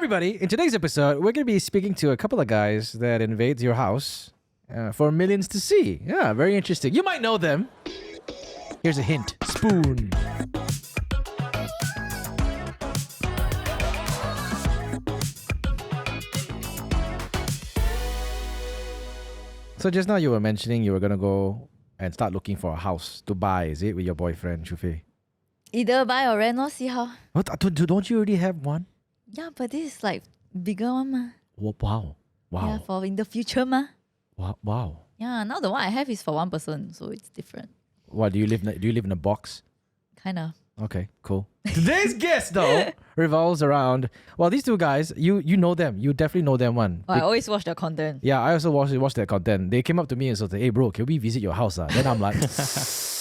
everybody. In today's episode, we're going to be speaking to a couple of guys that invade your house for millions to see. Yeah, very interesting. You might know them. Here's a hint. Spoon. So just now you were mentioning you were going to go and start looking for a house to buy, is it, with your boyfriend, Faye? Either buy or rent, or see how. What, don't you already have one? Yeah, but this is like bigger one ma. Wow. Yeah, for in the future ma. Wow. Yeah, now the one I have is for one person, so it's different. What, do you live in a box? Kind of. Okay, cool. Today's guest, though, revolves around... Well, these two guys, you know them. You definitely know them one. I always watch their content. Yeah, I also watch their content. They came up to me and said, hey, bro, can we visit your house? Then I'm like...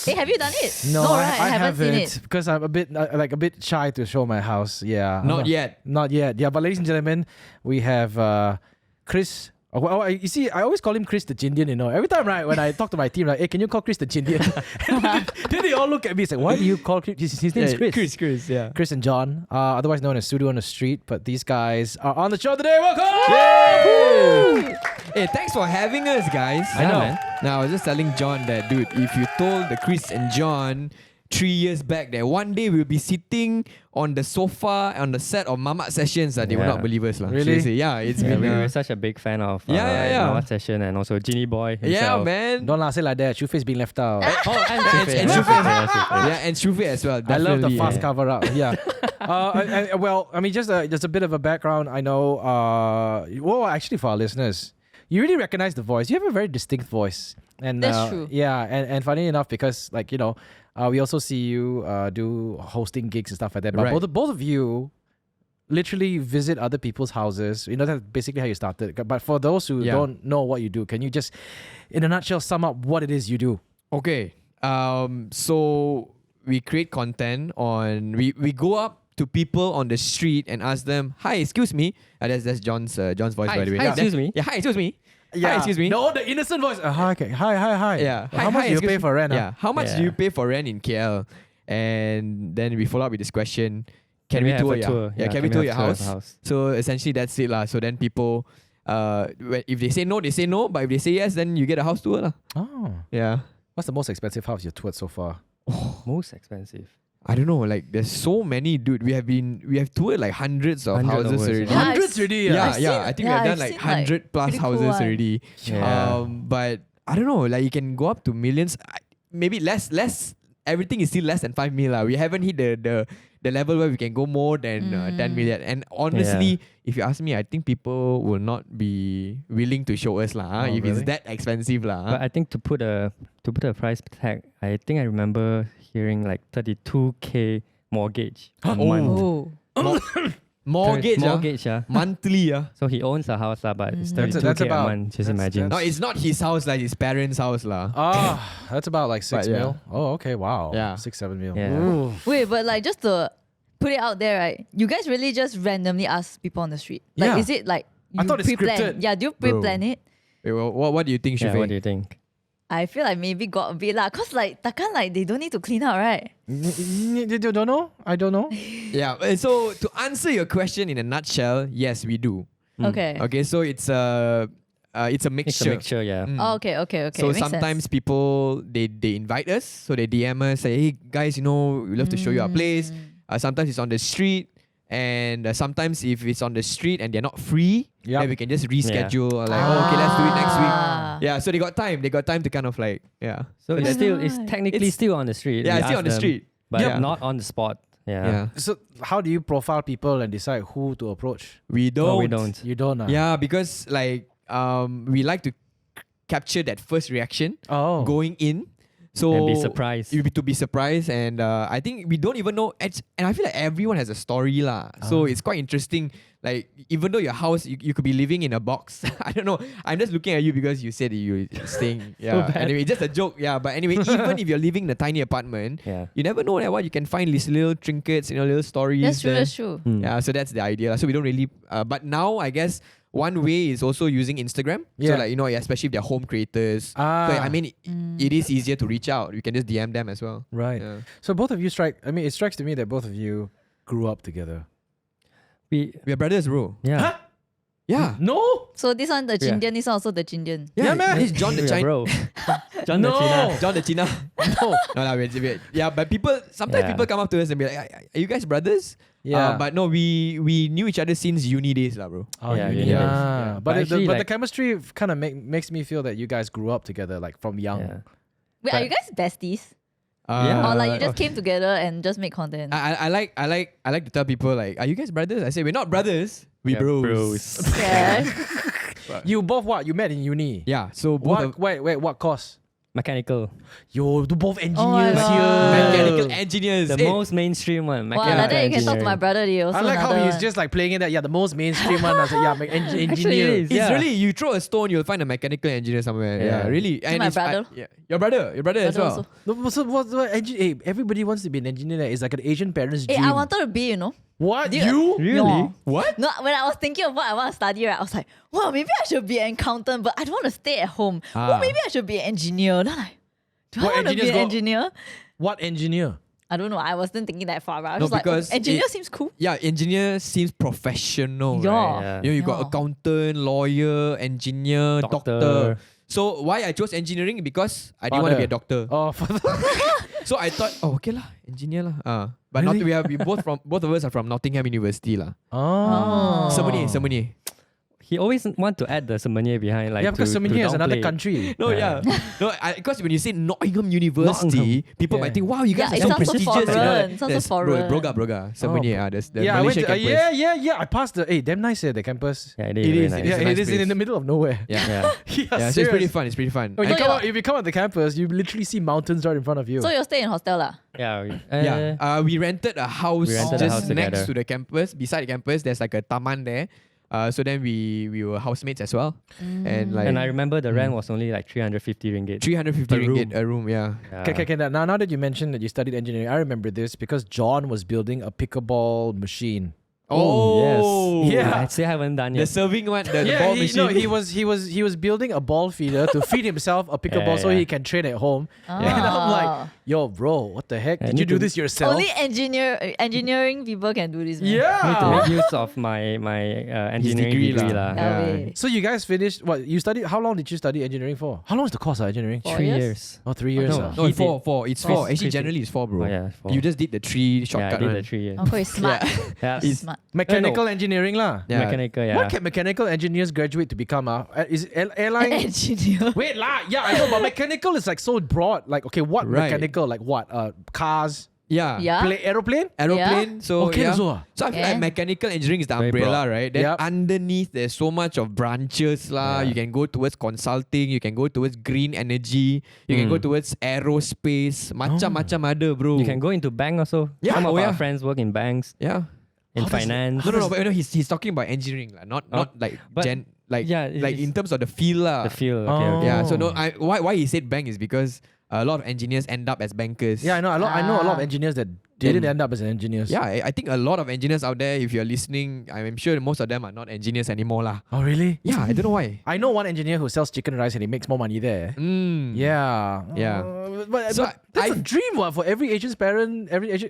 Hey, have you done it? No, right? I haven't seen it. Because I'm a bit shy to show my house. Yeah. Not yet. Yeah, but ladies and gentlemen, we have Chris... you see, I always call him Chris the Chindian, you know. Every time, right, when I talk to my team, like, hey, can you call Chris the Chindian? then they all look at me and say, why do you call Chris? His name's Chris. Chris, yeah. Chris and John, otherwise known as Suduonthestreet. But these guys are on the show today. Welcome! Yay! Hey, thanks for having us, guys. I know. Man. Now, I was just telling John that, dude, if you told the Chris and John 3 years back that one day we'll be sitting on the sofa on the set of Mamak sessions, they will not believe us. Really? Seriously, yeah, it's been... we were such a big fan of Mamak session and also Genie Boy Yeah, himself. man. Don't say like that. Shufei's being left out. and Shufei. Yeah, and Shufei as well. I love the definitely. fast cover up. Yeah. Just a bit of a background. I know. Actually, for our listeners, you really recognize the voice. You have a very distinct voice. And That's true. Yeah, and funny enough, because we also see you do hosting gigs and stuff like that. But Right. both of you literally visit other people's houses. You know, that's basically how you started. But for those who don't know what you do, can you just, in a nutshell, sum up what it is you do? Okay. So we create content on... We go up to people on the street and ask them, hi, excuse me. That's John's voice, by the way. Hi, excuse me. Yeah, hi, excuse me. Yeah. Hi, excuse me. No, the innocent voice. Hi, okay. Hi. Yeah. How much do you pay for rent? Yeah. How much do you pay for rent in KL? And then we follow up with this question. Can we tour your house? Yeah, can we tour your house? So essentially that's it lah. So then people, if they say no, they say no. But if they say yes, then you get a house tour lah. Oh. Yeah. What's the most expensive house you've toured so far? Most expensive. I don't know. Like there's so many, dude. We have toured like hundreds of houses already. Yeah, Hundreds already. Yeah. I think we have done like 100 plus houses already. Yeah. But I don't know. Like you can go up to millions. Maybe less. Everything is still less than 5 million. We haven't hit the level where we can go more than 10 million. And honestly, if you ask me, I think people will not be willing to show us if it's that expensive But I think to put a price tag, I think I remember hearing like 32K mortgage a month. Mortgage, monthly. So he owns a house but it's 32K That's about, a month. Just imagine. No, it's not his house, like his parents' house That's about like 6 mil. Oh, okay, wow. Yeah. 6-7 mil. Yeah. Wait, but like just to put it out there, right? You guys really just randomly ask people on the street? Like, is it like you I thought it's pre-plan? scripted. Yeah, do you pre-plan it? Wait, what do you think, Yeah, Shufei? what do you think? I feel like maybe got a bit lah. Cause like takkan like they don't need to clean out, right? You don't know? I don't know. Yeah. So to answer your question in a nutshell, yes, we do. Okay. Okay. So it's a mixture. It's a mixture, yeah. Oh, okay. So Makes sometimes sense. people they invite us, so they DM us, say, hey guys, we love to show you our place. Sometimes it's on the street, and sometimes if it's on the street and they're not free, then we can just reschedule. Like, okay, let's do it next week. Yeah, so they got time. They got time to kind of like, So it's technically still on the street. Yeah, We it's still ask on the them, street. but not on the spot. Yeah. So how do you profile people and decide who to approach? We don't. No, we don't. You don't? Yeah, because like we like to capture that first reaction going in. So And be surprised. To be surprised, and I think we don't even know. And I feel like everyone has a story lah. So it's quite interesting. Like even though your house, you could be living in a box. I don't know. I'm just looking at you because you said you're staying. Yeah. Anyway, just a joke. Yeah. But anyway, even if you're living in a tiny apartment, you never know what you can find these little trinkets, little stories. That's true. Yeah. So that's the idea. So we don't really. But now I guess one way is also using Instagram. So like especially if they're home creators. So I mean, it is easier to reach out. You can just DM them as well. Right. Yeah. So both of you it strikes to me that both of you grew up together. We We are brothers, bro. yeah. Huh? Yeah. No. So this one the Yeah. Indian, this one also the Indian. Yeah, man. He's John the We are China. bro. John the No. China. John the China. No. No, lah, wait. Yeah, but sometimes Yeah. people come up to us and be like, are you guys brothers? Yeah. But no, we knew each other since uni days, lah, bro. Oh, Yeah, yeah. yeah. Yeah. But, But the, actually, but the like- chemistry kind of makes me feel that you guys grew up together, like from young. Yeah. Wait, are you guys besties? Yeah. Or like you just okay. came together and just make content? I like to tell people like, are you guys brothers? I say we're not brothers. We Yeah, bros. Yeah. You both what? You met in uni. Yeah. So both of Wait, what course? Mechanical. Yo, do both my engineers God. here. mechanical engineers. The most mainstream one. Wow, Mechanical like that you can talk to my engineering. brother. He also I like how another he's one. just like playing it that. Yeah, the most mainstream one. I was like, yeah, Actually, engineer. it is. It's Yeah. really, you throw a stone, you'll find a mechanical engineer somewhere. Yeah, Yeah. really. my it's- brother. yeah. Your brother as Brother well. also. No, so what hey, everybody wants to be an engineer. It's like an Asian parent's Hey, dream. I wanted to be, you know. What? Do You? Really? No. What? No, when I was thinking of what I want to study, right, I was like, wow, maybe I should be an accountant, but I don't want to stay at home. Ah. Well, maybe I should be an engineer. Then I'm like, do What I want to be engineers an go- engineer? What engineer? I don't know. I wasn't thinking that far. But I No, was like, because engineer it- seems cool. Yeah, engineer seems professional. Yeah. Right? Yeah. You know, you got Yeah. accountant, lawyer, engineer, doctor. So why I chose engineering? Because I didn't want to be a doctor. Oh, So I thought, okay lah, engineer lah. But Really? we both of us are from Nottingham University lah. oh. Semenier. He always want to add the Semenier behind, like Yeah, because to Seminyak is another downplay. country. No, yeah. No, because when you say Nottingham University, people Yeah. might think, wow, you guys Yeah, it are so sounds so prestigious. You know, foreign. Sounds so There's foreign. Broga. Semenier, there's the Yeah, I went Malaysia to, campus. yeah. I passed the. Hey, damn nice here, the campus. Yeah, It very is, nice. it is. Yeah, a nice it is in place. the middle of nowhere. Yeah. Yeah. Yeah, so it's pretty fun. It's pretty fun. When you So come you're- out, if you come out the campus, you literally see mountains right in front of you. So you'll stay in hostel lah. Yeah. Yeah, we rented a house We rented a just house next together. to the campus. Beside the campus, there's like a taman there. So then we were housemates as well, and like And I remember the rent was only like 350 ringgit. 350 a ringgit room. a room. Yeah. Yeah. Okay, now that you mentioned that you studied engineering, I remember this because John was building a pickleball machine. Oh, yes. Yeah. I still haven't done The yet. serving one, the ball machine. No, he was building a ball feeder to feed himself a pickleball so Yeah. he can train at home. And I'm Ah. like, yo, bro, what the heck? I Did you need do to- this yourself? Only engineering people can do this. Man. I need to Yeah. make use of my engineering degree degree, lah. lah. Yeah, Yeah. wait. So you guys finished what? You studied? How long did you study engineering for? How long is the course of engineering? 4 3 years? years. Oh, 3 years. No. ah. No, He four. It's Chris- 4. Actually, Chris- generally it's 4, bro. Oh yeah, 4. You just did the 3 yeah, I shortcut did one. the 3 years. Uncle is smart. Yeah. It's- Smart. Mechanical engineering lah. Yeah. Mechanical, yeah. What can mechanical engineers graduate to become? Is it airline? Engineer. Wait lah. Yeah, I know, but mechanical is like so broad. Like, okay, what Right. mechanical? Like what? Cars, Yeah. Yeah. aeroplane. Aeroplane. So Okay, yeah. also ah. So I feel Yeah. like mechanical engineering is the Very umbrella, broad. right? Then Yup. underneath there's so much of branches lah. Yeah. You can go towards consulting, you can go towards green energy, you can go towards aerospace, macam-macam ada, bro. You can go into bank also. Yeah, Some of oh our yeah. friends work in banks, Yeah. in How does- finance. No, but he's talking about engineering lah, not like but- yeah, it like is- in terms of the field lah. The field. Oh. Okay, okay. Yeah. So no, why he said bank is because a lot of engineers end up as bankers. Yeah, I know. I know a lot of Ah. engineers that didn't end up as engineers. Yeah, I think a lot of engineers out there, if you're listening, I'm sure most of them are not engineers anymore lah. Oh really? Yeah, I don't know why. I know one engineer who sells chicken rice and he makes more money there. Yeah. Yeah. But So that's a I- dream one for every Asian's parent. Every Asian.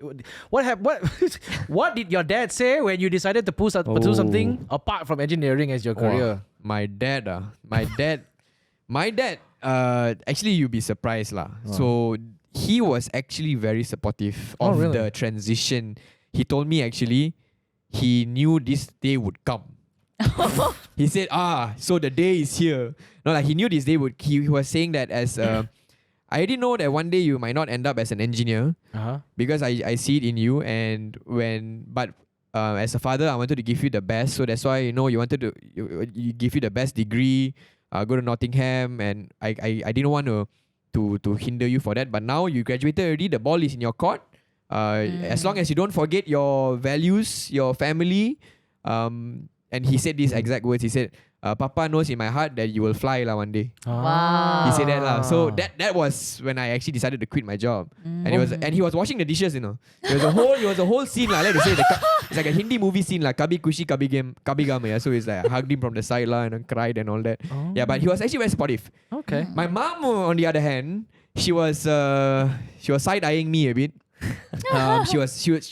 What did your dad say when you decided to pursue something apart from engineering as your career? My dad, actually you'll be surprised lah. So he was actually very supportive Oh, of really? the transition. He told me actually he knew this day would come. He said, so the day is here. No, like he knew this day would. He was saying that as I already know that one day you might not end up as an engineer because I see it in you. And as a father, I wanted to give you the best. So that's why you wanted to you give you the best degree. Go to Nottingham, and I didn't want to hinder you for that. But now you graduated already. The ball is in your court. As long as you don't forget your values, your family. And he said these exact words. He said, Papa knows in my heart that you will fly lah one day. Wow. He said that lah. So that was when I actually decided to quit my job. And he was washing the dishes, you know. It was a whole scene lah. I like to say it's like a Hindi movie scene lah. Kabhi Kushi Kabhi Gam. Yeah. So it's like I hugged him from the side lah and cried and all that. Yeah, but he was actually very supportive. Okay. My mom, on the other hand, she was side eyeing me a bit. She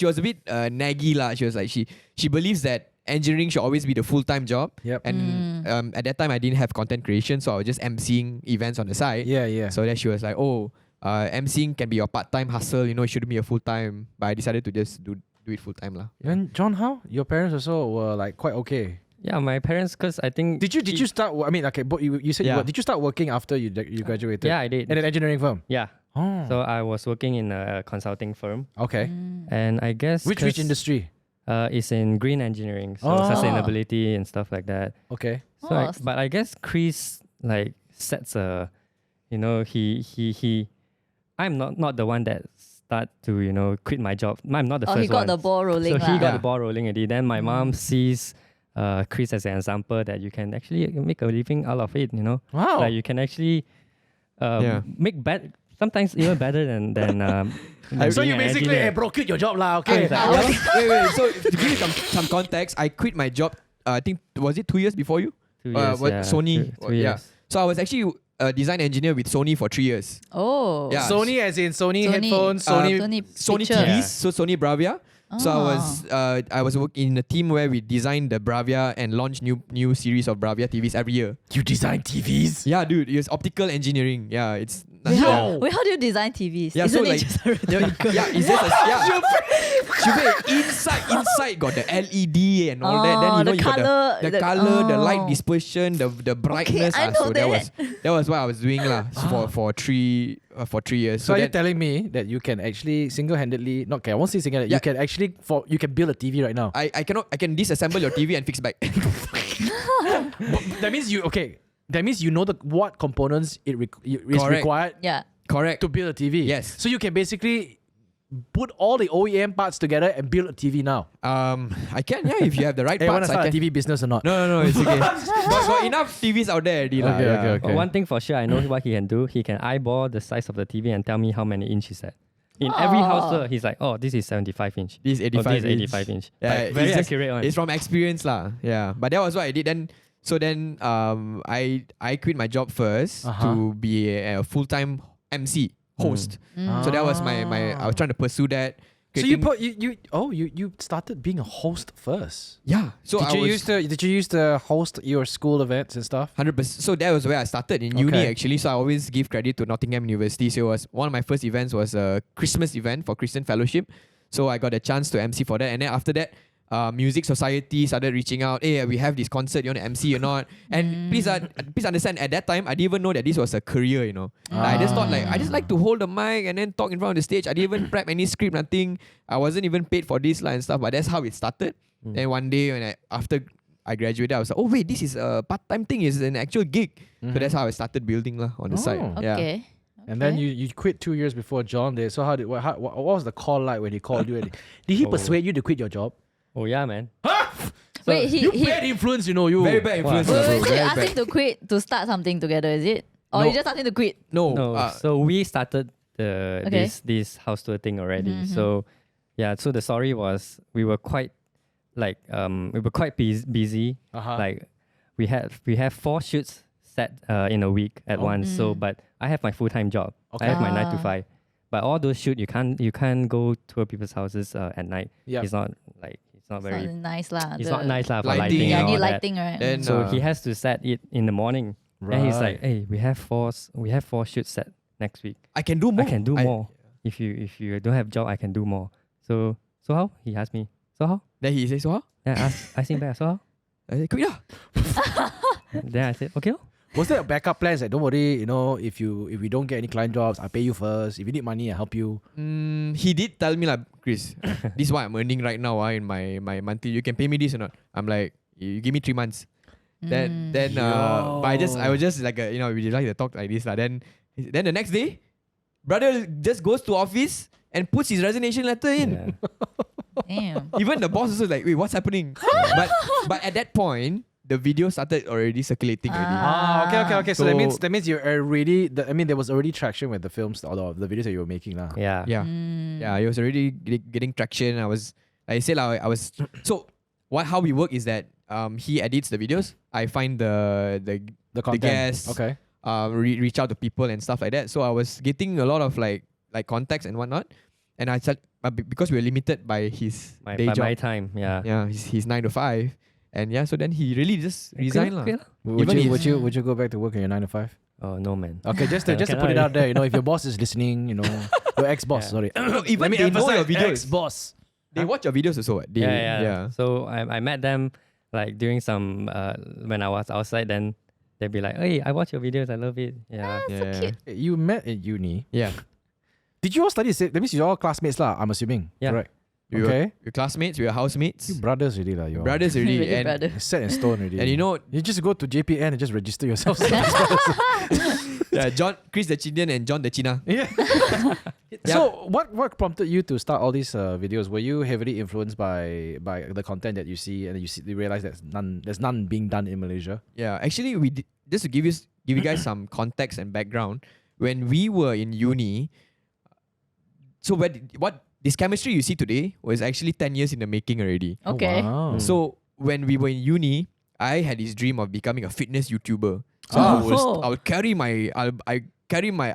was a bit naggy lah. She was like she believes that engineering should always be the full-time job. Yep. And at that time, I didn't have content creation, so I was just emceeing events on the side. Yeah. So then she was like, oh, emceeing can be your part-time hustle, you know, it shouldn't be a full-time. But I decided to just do it full-time lah. And John, how? Your parents also were like quite okay. Yeah, my parents, because I think... Did you start, I mean, okay, but you said Yeah. did you start working after you graduated? Yeah, I did. In an engineering firm? Yeah. Oh. So I was working in a consulting firm. Okay. And I guess... Which 'cause, industry? It's in green engineering, so Oh. sustainability and stuff like that. Okay. So but I guess Chris like sets a, you know, he I'm not the one that start to, you know, quit my job. I'm not the first he got one. the ball rolling. So he lah. got the ball rolling already. Then my mom sees Chris as an example that you can actually make a living out of it, you know. Wow. Like you can actually make sometimes even better than So being you an basically engineer. quit your job lah, okay? Wait. So to give you some context, I quit my job. I think was it 2 years before you? 2 years, What, yeah, Sony. two years. So I was actually a design engineer with Sony for 3 years. Oh. Yeah. Sony as in Sony headphones, Sony- Sony... Sony picture. TVs, Yeah. so Sony Bravia. So I was working in a team where we designed the Bravia and launched new series of Bravia TVs every year. You design TVs? Yeah, dude, it's optical engineering. Yeah, it's Wait, yeah. how do you design TVs? Yeah, Isn't so it like just a rectangle? yeah, it's just inside got the LED and all that. Then you know the you got colour, the the- color, the light oh. dispersion, the brightness. I know so that was what I was doing lah for 3 years. So are you that- telling me that you can actually single-handedly, not okay, I won't say single-handedly, you Yeah. can actually, you can build a TV right now? I can disassemble your TV and fix back. That means that means you know what components is Correct. required Yeah. Correct. to build a TV. Yes. So you can basically put all the OEM parts together and build a TV now. I can, yeah, if you have the right Hey, want parts. to start I a can. TV business or not? No, it's okay. but got enough TVs out there already. lah, Okay, yeah. okay. But one thing for sure, I know what he can do. He can eyeball the size of the TV and tell me how many inch is that. In every household, he's like, oh, this is 75 inch. This is 85 this is inch. 85 inch. Yeah, Like, very it's just- accurate one. It's from experience lah. Yeah, but that was what I did then. So then I quit my job first to be a full-time MC host. So that was my I was trying to pursue that. So you started being a host first. Yeah. So Did you use to host your school events and stuff? 100%. So that was where I started in uni actually. So I always give credit to Nottingham University. So it was one of my first events was a Christmas event for Christian Fellowship. So I got a chance to MC for that. And then after that, Music Society started reaching out. Hey, we have this concert. You want to MC or not? And please understand, at that time I didn't even know that this was a career. You know, Like, I just thought I just like to hold the mic and then talk in front of the stage. I didn't even prep any script, nothing. I wasn't even paid for this and stuff. But that's how it started. Then one day when after I graduated, I was like, oh wait, this is a part-time thing. It's an actual gig. So that's how I started building on the side. Yeah. Okay. And then you quit 2 years before John did. So what was the call like when he called you? Did he persuade you to quit your job? Oh yeah, man. Wait, You bad influence, you. Very bad influence. Wow. bro. so you Very asked bad. him to quit to start something together, is it? Or No. you just asked him to quit? No. No, so we started Okay. this house tour thing already. So yeah, so the story was we were quite busy. Like we have 4 shoots set in a week at once. So but I have my full-time job. I have my 9 to 5. But all those shoots you can't go tour people's houses at night. Yeah. It's not very It's not nice lah. it's not nice lah for Lighting. lighting. Yeah, and need all that. lighting, right? Then So he has to set it in the morning. And he's like, Right. hey, we have 4 shoots set next week. I can do more. I can do more. If you don't have job, I can do more. So how? He asked me. So how? Then he says, so how? Then I asked him back. So how? I said, quit lah. Then I said, okay. Was there a backup plan? Like, don't worry, if we don't get any client jobs, I'll pay you first. If you need money, I'll help you. He did tell me like, Chris, this is what I'm earning right now in my monthly. You can pay me this or not? I'm like, you give me 3 months. Then but I was just like we like to talk like this lah. Then the next day, brother just goes to office and puts his resignation letter in. Yeah. Damn. Even the boss was like, wait, what's happening? but at that point, the video started already circulating already. Okay. So that means you're already. There was already traction with the films or the videos that you were making now. Yeah. Yeah, it was already getting traction. I was so how we work is that he edits the videos. I find the content. guests. Okay. Reach out to people and stuff like that. So I was getting a lot of like contacts and whatnot. And I said, because we were limited by his day by job. my time, yeah. Yeah, he's 9 to 5. And yeah, so then he really just resigned lah. Would Even would you go back to work in your 9 to 5? Oh no, man. Okay, just to put it out there, if your boss is listening, your ex-boss, sorry. Even Let me they know your emphasize videos. ex-boss. They watch your videos also. What? Yeah. So I met them like during some when I was outside. Then they'd be like, "Hey, I watch your videos. I love it." Yeah. So cute. You met at uni. Yeah. Did you all study? That means you're all classmates lah. I'm assuming. Yeah. Correct. We Okay. were classmates, we were housemates. You brothers already lah. You Brothers already. Really and, brother. It's set in stone already. and you just go to JPN and just register yourself. yeah, Chris the Chindian and John the China. Yeah. So what prompted you to start all these videos? Were you heavily influenced by the content that you see, and you realize there's none being done in Malaysia? Yeah, actually, we did, just to give you guys some context and background. When we were in uni, so what this chemistry you see today was actually 10 years in the making already. Okay. Oh, wow. So when we were in uni, I had this dream of becoming a fitness YouTuber. So Oh. I would carry my I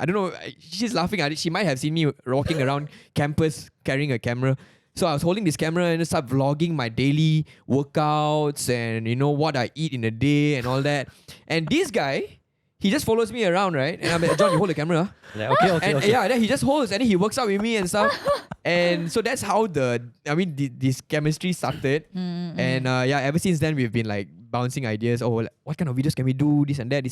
don't know, she's laughing at it. She might have seen me walking around campus carrying a camera. So I was holding this camera and start vlogging my daily workouts and what I eat in a day and all that. And this guy, he just follows me around, right? And I'm like, John, you hold the camera. Like, okay. And yeah, then he just holds and then he works out with me and stuff. And so that's how this chemistry started. And ever since then we've been like bouncing ideas. Oh, what kind of videos can we do? This and that.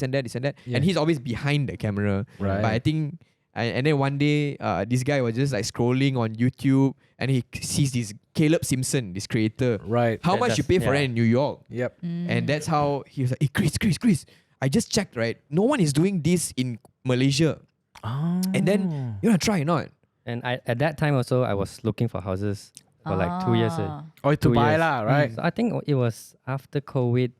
Yeah. And he's always behind the camera. Right. But I think, and then one day, this guy was just like scrolling on YouTube and he sees this Caleb Simpson, this creator. Right. How much you pay for it in New York? Yep. And that's how he was like, hey, Chris, I just checked, right? No one is doing this in Malaysia. Oh. And then, you want to try or not? And at that time also, I was looking for houses for like 2 years. Or to 2 buy years. lah, right? So I think it was after COVID.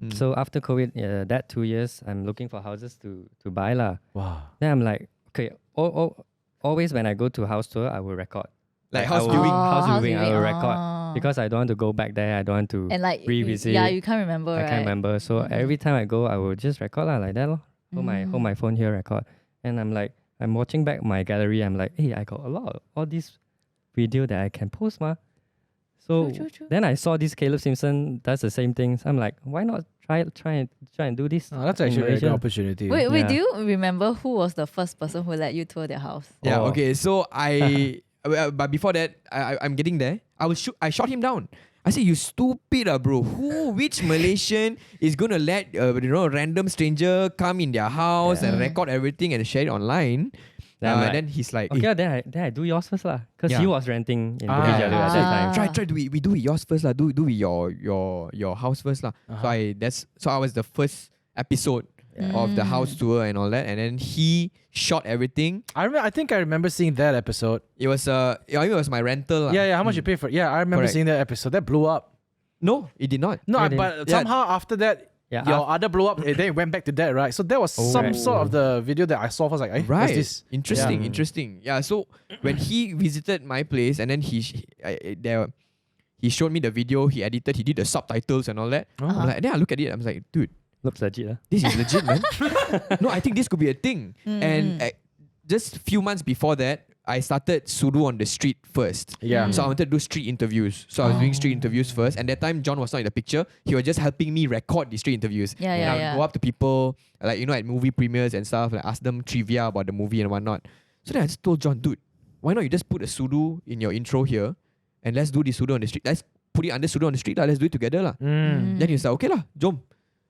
Mm. So after COVID, that 2 years, I'm looking for houses to buy lah. Wow. Then I'm like, okay, always when I go to house tour, I will record. Like I house will- viewing. House viewing, I will record. Oh. Because I don't want to go back there. I don't want to And like revisit. Yeah, you can't remember, I right? can't remember. So every time I go, I will just record lah, like that lor. Hold my phone here, record. And I'm watching back my gallery. I'm like, hey, I got a lot of all these video that I can post ma. So True. then I saw this Caleb Simpson does the same thing. So I'm like, why not try and do this? Oh, that's in actually a good Malaysia? opportunity. Wait, Yeah. do you remember who was the first person who let you tour their house? Yeah, Oh. okay. So but before that, I'm getting there. I shot him down. I said, you stupid bro. Which Malaysian is going to let a random stranger come in their house and record everything and share it online? Then I'm like, then he's like, Okay, then I do yours first lah. Because Yeah. he was renting in Ah. Bukit Jalil at that time. try we do it yours first lah. Do it your house first lah. So I was the first episode of the house tour and all that, and then he shot everything. I think I remember seeing that episode. It was it was my rental lah. Yeah. How much you pay for it? Yeah, I remember Correct. seeing that episode. That blew up. No, it did not. No, Really? but Yeah. somehow after that, Yeah, your other blew up. Then it went back to that, right? So that was some right. sort of the video that I saw. I was like, hey, Right. what's this? Interesting, Yeah. interesting. Yeah. So when he visited my place and then he showed me the video he edited, he did the subtitles and all that. I'm like, then I look at it, I'm like, dude, Looks legit. this is legit, man. No, I think this could be a thing. And just a few months before that, I started Suduonthestreet first. Yeah. So I wanted to do street interviews. So I was doing street interviews first. And that time, John was not in the picture. He was just helping me record the street interviews. Yeah, and I would yeah. go up to people, like, at movie premieres and stuff, like ask them trivia about the movie and whatnot. So then I just told John, dude, why not you just put a Sudu in your intro here and let's do the Suduonthestreet. Let's put it under Suduonthestreet lah. Let's do it together lah. Then he was like, okay lah, jom.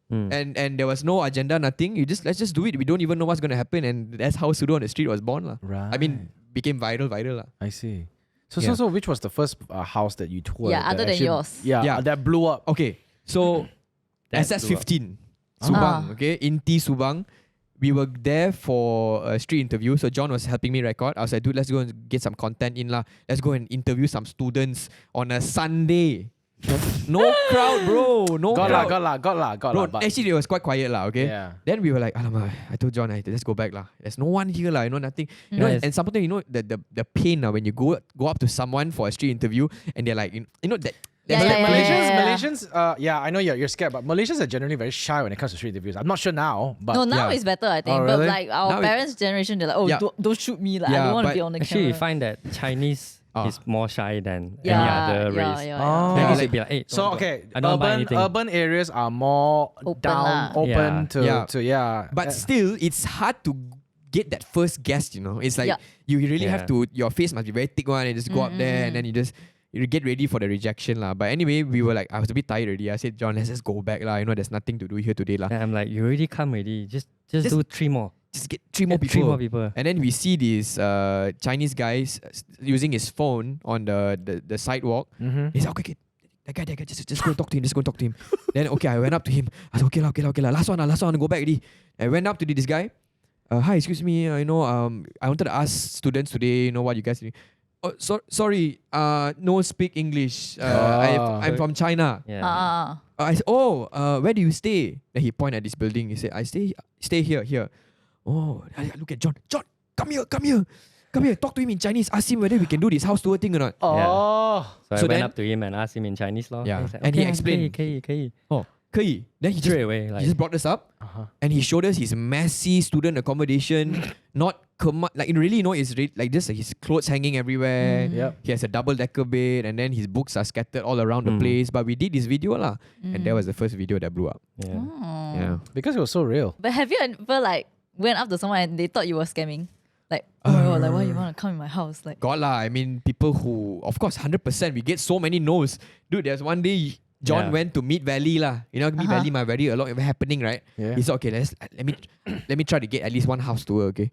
And there was no agenda, nothing. Let's just do it. We don't even know what's gonna happen, and that's how Suduonthestreet was born lah. Right. I mean, became viral lah. I see. So, Yeah. so which was the first house that you toured? Yeah, that other than actually- yours. Yeah, that blew up. Okay, so That SS15 Subang, okay, Inti Subang. We were there for a street interview. So John was helping me record. I was like, dude, let's go and get some content in lah. Let's go and interview some students on a Sunday. No crowd, bro. No Got crowd. lah. Bro, But actually it was quite quiet lah, okay? yeah. Then we were like, alamak, I told John, let's go back lah. There's no one here lah, nothing. Yes. And something, the pain when you go up to someone for a street interview and they're like, that. Yeah, Malaysians, I know you're scared, but Malaysians are generally very shy when it comes to street interviews. I'm not sure now, but No, now yeah. it's better, I think. Oh, But really? like our Now parents' generation, they're like, oh, Yeah. don't shoot me. Like, I Yeah, don't want to but be on the Actually, you camera. find that Chinese he's more shy than any Yeah, other yeah, race. yeah, Oh. Then yeah. he should be like, hey, So okay, I don't buy anything. urban areas are more Open open lah. to But still, it's hard to get that first guest, you know. It's like Yeah. you really have Yeah. to, your face must be very thick one and just go up there and then you get ready for the rejection lah. But anyway, we were like, I was a bit tired already. I said, John, let's just go back lah. You know, there's nothing to do here today lah. And I'm like, you already come already. Just do 3 more. Just get three more Get people. 3 more people. And then we see these Chinese guys using his phone on the sidewalk. Mm-hmm. He's like, okay, that guy, just go talk to him, just go talk to him. Then okay, I went up to him. I said, okay lah. Last one, go back already. I went up to this guy. Hi, excuse me. I wanted to ask students today, what you guys do. Oh, sorry. No speak English. I'm from China. Yeah. I said, where do you stay? Then he pointed at this building. He said, I stay here. Oh, I look at John. John, come here. Talk to him in Chinese. Ask him whether we can do this house tour thing or not. Oh. So I So went then- up to him and asked him in Chinese lor. Yeah. He's like, And he okay, explained. 可以. Oh, 可以. Then he just Straight away, he like, just brought us up Uh-huh. and he showed us his messy student accommodation. Not like really, it's like just his clothes hanging everywhere. Yep. He has a double-decker bed and then his books are scattered all around the place. But we did this video lah, and that was the first video that blew up. yeah. Oh. Yeah. Because it was so real. But have you ever like went up to someone and they thought you were scamming? Like, oh my god, like why you want to come in my house? Like, God lah, I mean, people who, of course, 100%, we get so many no's. Dude, there's one day John Yeah. went to Meat Valley lah. You know, Meat Valley, my Valley, a lot happening, right? Yeah. He said, okay, let me try to get at least one house tour, okay?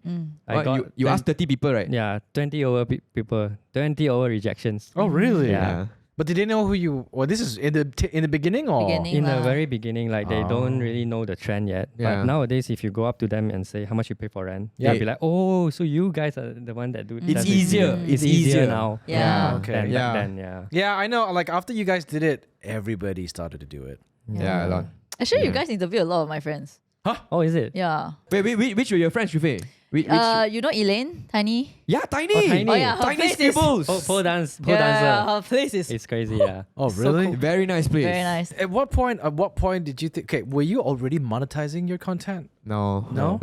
I got you asked 30 people, right? Yeah, 20 over people, 20 over rejections. Oh, really? Yeah. But did they know who you? Well, this is in the beginning, or Beginning. In the lah. very beginning, like they don't really know the trend yet. Yeah. But nowadays, if you go up to them and say how much you pay for rent, Yeah. they'll be like, oh, so you guys are the one that do. It's does easier. It's It's easier easier. now. Yeah. Okay. Than Yeah. back then, yeah. Yeah, I know. Like after you guys did it, everybody started to do it. Yeah, a lot. Actually, you Yeah. guys interview a lot of my friends. Oh, is it? Yeah. Wait, which were your friends, Shufe? Which, You know Elaine, Tiny. yeah, Tiny. Oh, Tiny. Oh yeah, her Tiny place is. Scribbles. Pole dancer. Her place is It's crazy, yeah. Oh, So really? cool. Very nice place. very nice. At what point did you think? Okay, were you already monetizing your content? No. No?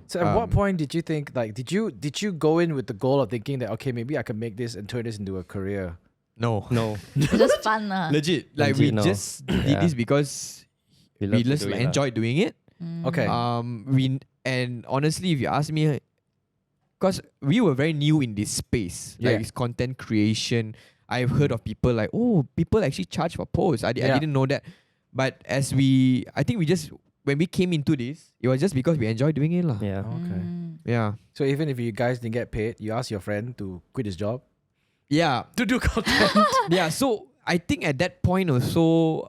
So at what point did you think? Like, did you go in with the goal of thinking that okay, maybe I can make this and turn this into a career? No. No. It's just fun. Legit. Like Legit, we no. just did Yeah. this because We we love to just do it, enjoyed doing it. Okay. And honestly, if you ask me, because we were very new in this space, Yeah. like it's content creation. I've heard of people like, oh, people actually charge for posts. I Yeah. didn't know that. But I think when we came into this, it was just because we enjoyed doing it lah. Yeah. Okay. Yeah. So even if you guys didn't get paid, you asked your friend to quit his job Yeah. to do content. Yeah. So I think at that point also,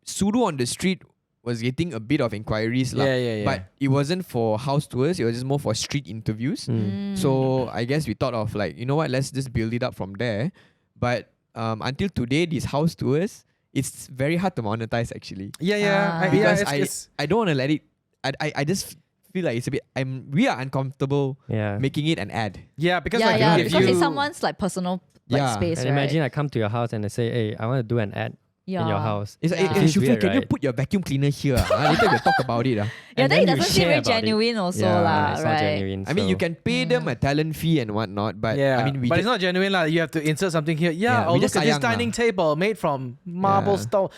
Sudu on the street was getting a bit of inquiries lah. Yeah. But it wasn't for house tours. It was just more for street interviews. So I guess we thought of like, you know what, let's just build it up from there. But until today, these house tours, it's very hard to monetize actually. Yeah. Ah. Because it's I don't want to let it. I just feel like it's a bit. We are uncomfortable Yeah. making it an ad. yeah because Yeah, like yeah. if Because you it's someone's like personal like Yeah. space, And right? imagine I come to your house and they say, hey, I want to do an ad yeah. in your house. It's like, Yeah. hey, It feels Shufi, weird, can you right? put your vacuum cleaner here? Later we'll talk about it. Yeah, And then it then you doesn't seem share very about it. genuine also Yeah, lah, It's right? not genuine. I mean, you so- can pay them a talent fee and whatnot, but yeah, I mean, but it's not genuine lah. You have to insert something here. Yeah, Yeah, oh we look just at this sayang lah. dining table made from marble Yeah. stone.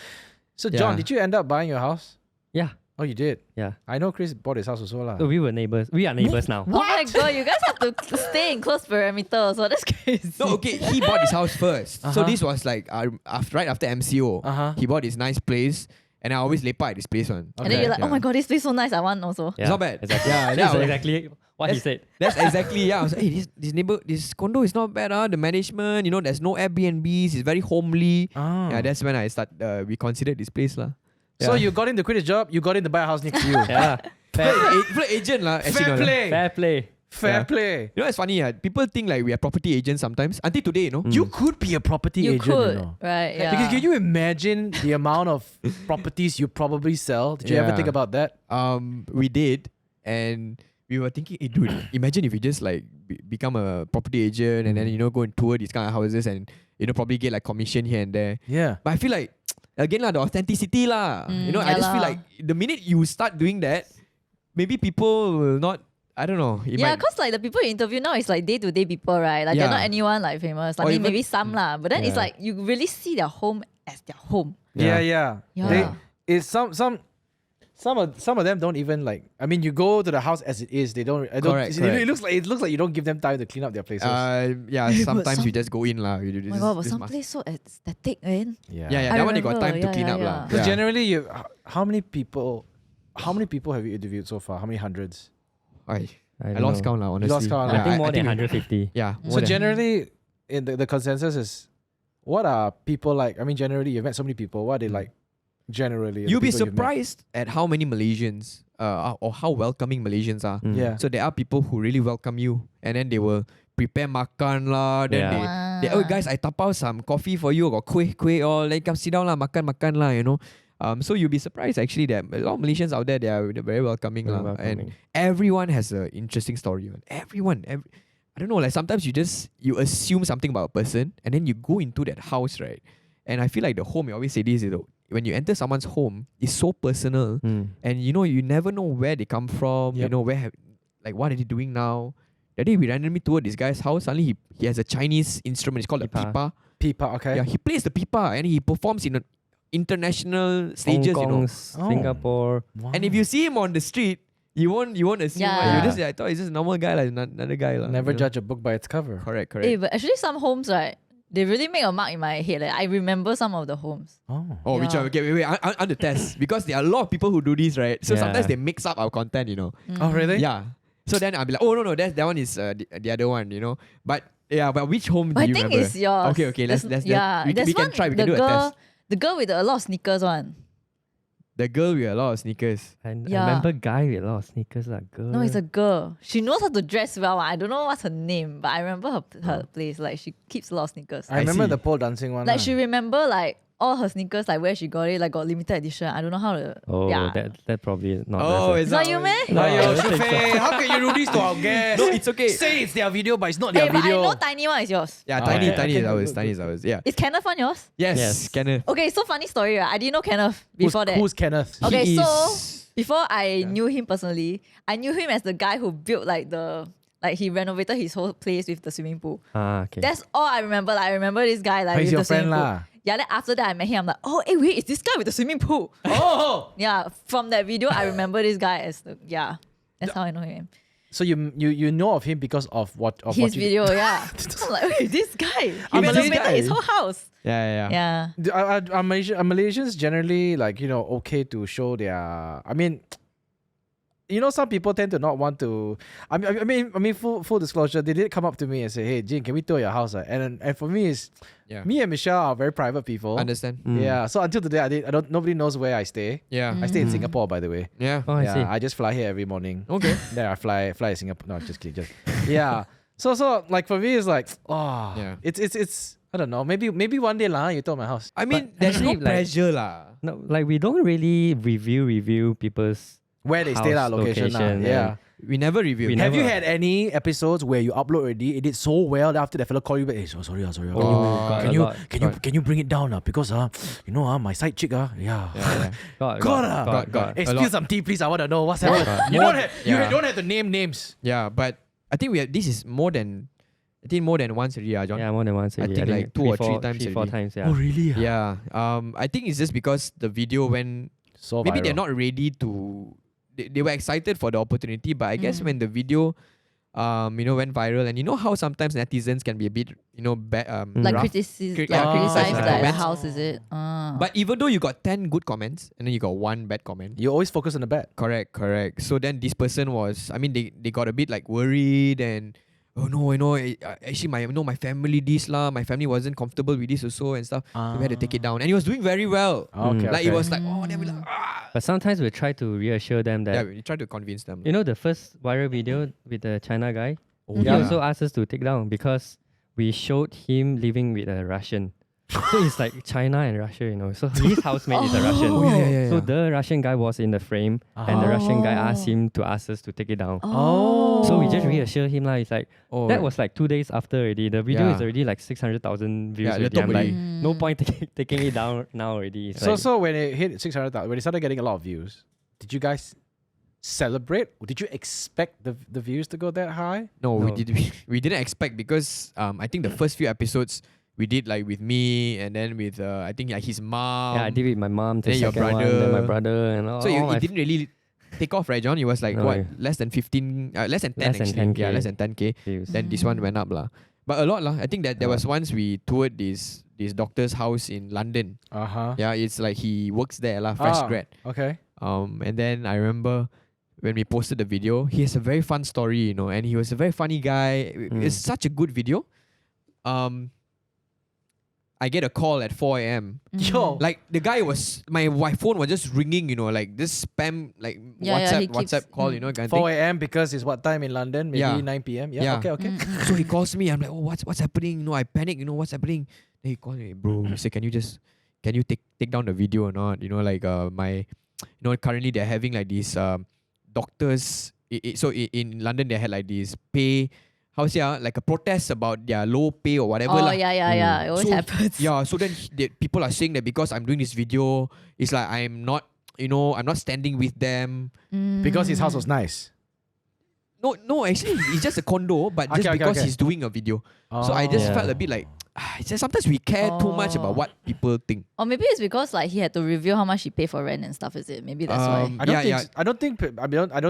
So John, Yeah. did you end up buying your house? Yeah. Oh, you did. Yeah. I know Chris bought his house also lah. So we were neighbors. We are neighbors now. Oh my god, you guys have to stay in close perimeter also. That's crazy. no, okay, he bought his house first. So Uh-huh. this was like right after MCO. Uh-huh. He bought his nice place, and I always lepak at this place one. And then you're like, Yeah. oh my god, this place so nice. I want also. Yeah, not bad. Exactly. Yeah, That's yeah. exactly what he said. That's exactly, yeah. I was like, hey, this condo is not bad. The management, there's no Airbnbs. It's very homely. Ah. Yeah, that's when we considered this place lah. So Yeah. you got him to quit his job. You got him to buy a house next to you. Yeah. Fair, Fair agent lah. Actually, Fair no lah. play. fair play. Fair Yeah. play. You know, it's funny. People think like we are property agents sometimes. Until today, You could be a property You agent, could, you know. right? Yeah. Because can you imagine the amount of properties you probably sell? Did you ever Yeah. think about that? We did, and we were thinking, hey, dude, imagine if you just like become a property agent and then go and tour these kind of houses and probably get like commission here and there. Yeah. But I feel like again lah, the authenticity lah. I yeah just feel lah. like the minute you start doing that, maybe people will not I don't know. Yeah, because like the people you interview now is like day-to-day people, right? Like they're Yeah. not anyone like famous. I Or mean, even- maybe some lah. But then it's Yeah. like you really see their home as their home. Yeah, Yeah. It's some of them don't even like. I mean, you go to the house as it is. They don't. I don't. Correct, It looks like you don't give them time to clean up their places. yeah, But sometimes some- you just go in lah. You do Oh my this- god, but this some must- place so aesthetic, man. Yeah, I that one they got remember, time to yeah, clean yeah, up lah. yeah. So generally, how many people have you interviewed so far? How many hundreds? I don't lost know. count lah. Honestly, lost count, Yeah, I think more than we- 150. Yeah. Mm. So more than- generally, in the consensus is, what are people like? I mean, generally, you've met so many people. What are they like? Generally, the You'll be people you've met? surprised at how many Malaysians, or how welcoming Malaysians are. Mm. Yeah. So there are people who really welcome you, and then they will prepare makan lah. Then Yeah. oh guys, I tapao some coffee for you, or kuih all. Then come sit down lah, makan lah. You know. So you'll be surprised actually that a lot of Malaysians out there, they are very welcoming Very lah. And welcoming. everyone has an interesting story. Man. Everyone, I don't know. Like sometimes you assume something about a person, and then you go into that house, right? And I feel like the home, I always say this, when you enter someone's home, it's so personal. Mm. And you never know where they come from. You Yep. know what are they doing now? That day we randomly toured this guy's house. Suddenly he has a Chinese instrument. It's called a Pipa. pipa. People, okay. Yeah, he plays the pipa and he performs in international stages. Hong Kong, Oh. Singapore. Wow. And if you see him on the street, you won't assume. Yeah. You just say, I thought he's just a normal guy, like another guy, lah. never you know? judge a book by its cover. Correct. Hey, but actually some homes, right, they really make a mark in my head. Like, I remember some of the homes. Oh. Oh, which Yeah. one? Okay, wait. I'm the test because there are a lot of people who do this, right? So Yeah. sometimes they mix up our content, you know. Oh, really? Yeah. So then I'll be like, oh no, that one is the other one, you know. But yeah, but which home But do I you think remember? it's yours. Okay, let's yeah. we There's can one, try. We the can do a girl, test. The girl with a lot of sneakers one. The girl with a lot of sneakers. I Yeah. remember guy with a lot of sneakers, like girl. No, it's a girl. She knows how to dress well. I don't know what's her name, but I remember her place. Like she keeps a lot of sneakers. I remember see. the pole dancing one. Like lah. she remember like all her sneakers, like where she got it, like got limited edition. I don't know how to. Oh, yeah. that probably is not. Oh, that's it's It's not you, man. No, I don't think so. Faye, how can you do this to our guests? No, it's okay. Say it's their video, but it's not Hey, their but I video. know tiny one is yours. Yeah, Oh, tiny yeah. is Okay, ours. good, Tiny good, is ours. Yeah. Is Kenneth one yours? Yes. Yes. Kenneth. Okay, so funny story. Right? I didn't know Kenneth before that. Who's Kenneth? Okay, He so is- before I knew him personally, I knew him as the guy who built like he renovated his whole place with the swimming pool. Ah, okay. That's all I remember. Like, I remember this guy like He's with your the swimming friend pool. lah. Yeah, then after that I met him. I'm like, oh, hey, wait, it's this guy with the swimming pool. Oh, Yeah, from that video I remember this guy as that's how I know him. so you know of him because of what? Of His what you, video, yeah. I'm like, wait, this guy. He I'm a renovated guy. his whole house. Yeah. Yeah. Are Malaysians generally like okay to show their? I mean, some people tend to not want to. I mean, full disclosure, they did come up to me and say, "Hey, Jeanne, can we tour your house?" And for me, it's Yeah. me and Michelle are very private people. Understand? Mm. Yeah. So until today, Nobody knows where I stay. Yeah. I stay in Mm. Singapore, by the way. Yeah. Oh, I see. I just fly here every morning. Okay. Then I fly to Singapore. No, just kidding. Yeah. So like for me, it's like Yeah. It's I don't know. Maybe one day lah, you tour my house. I mean, there's no actually, like- pressure lah. No, like we don't really review people's. Where they stay, House location, lah. location, Yeah. We never review. We Have you never- had any episodes where you upload already? It did so well. After that fella call you back. Hey, sorry. Oh, got Can a you lot. can you bring it down because my side chick yeah. Yeah. God. Hey, A spill lot. some tea, please. I want to know what's happening. God. You Yeah. don't have to name names. Yeah, but I think this is more than once already, John. Yeah, more than once. I already. think like two or three times 4 already. times. Yeah. Oh really? Yeah. I think it's just because the video went. So Maybe they're viral. not ready to. They were excited for the opportunity, but I guess Mm. when the video, went viral, and you know how sometimes netizens can be a bit, bad, Like rough. criticize Yeah, criticize criticize the comments. house, is it? Ah. But even though you got 10 good comments and then you got one bad comment. You always focus on the bad. Correct. So then this person was, they got a bit like worried and, oh no, actually my family this lah, my family wasn't comfortable with this also and stuff. So we had to take it down. And he was doing very well. Okay. Like okay. it was like, oh, then we like, But sometimes we try to reassure them that yeah, we try to convince them. you know the first viral video with the China guy. Oh, He yeah. also asked us to take down because we showed him living with a Russian. So it's like China and Russia, So his housemate is a Russian. Oh, yeah. So the Russian guy was in the frame, and the Russian guy asked him to ask us to take it down. Oh. So we just reassure him lah. It's like Oh, that was like 2 days after already. The video Yeah. is already like 600,000 views Yeah, already. laptop I'm like, already. no point taking it down now already. It's So like, so when it hit 600,000, when it started getting a lot of views, did you guys celebrate? Did you expect the views to go that high? No, No. we didn't expect because I think the first few episodes we did like with me and then with I think like his mom. Yeah, I did with my mom. The then your second one, then my brother. brother, and all. So all my it didn't really take off, right, John? It was like No, what, yeah. less than 15, less than 10 Less than actually. 10K. Yeah, less than 10K. views. Then this one went up lah. But a lot lah. I think that there was once we toured this doctor's house in London. Yeah, it's like he works there lah, fresh grad. Okay. And then I remember when we posted the video, he has a very fun story, you know, and he was a very funny guy. It's such a good video. I get a call at 4 a.m. Yo. Like the guy was, my phone was just ringing, you know, like this spam, like he keeps- WhatsApp call, you know, kind of 4 thing. a.m. because it's what time in London? Maybe Yeah. 9 p.m. Yeah. Okay. Okay. So he calls me. I'm like, oh, what's happening? You know, I panic. You know, what's happening? Then he calls me, bro. He said, can you take down the video or not? You know, like currently they're having like these doctors. So in London they had like these pay. How say like a protest about their low pay or whatever. Oh lah. yeah. It always So, happens. Yeah. So then people are saying that because I'm doing this video, it's like I'm not standing with them. Because his house was nice. No, actually it's just a condo, but just Okay, because okay. he's doing a video. So I just Yeah. felt a bit like it's just sometimes we care too much about what people think. Or maybe it's because like he had to reveal how much he paid for rent and stuff. Is it? Maybe that's why. I don't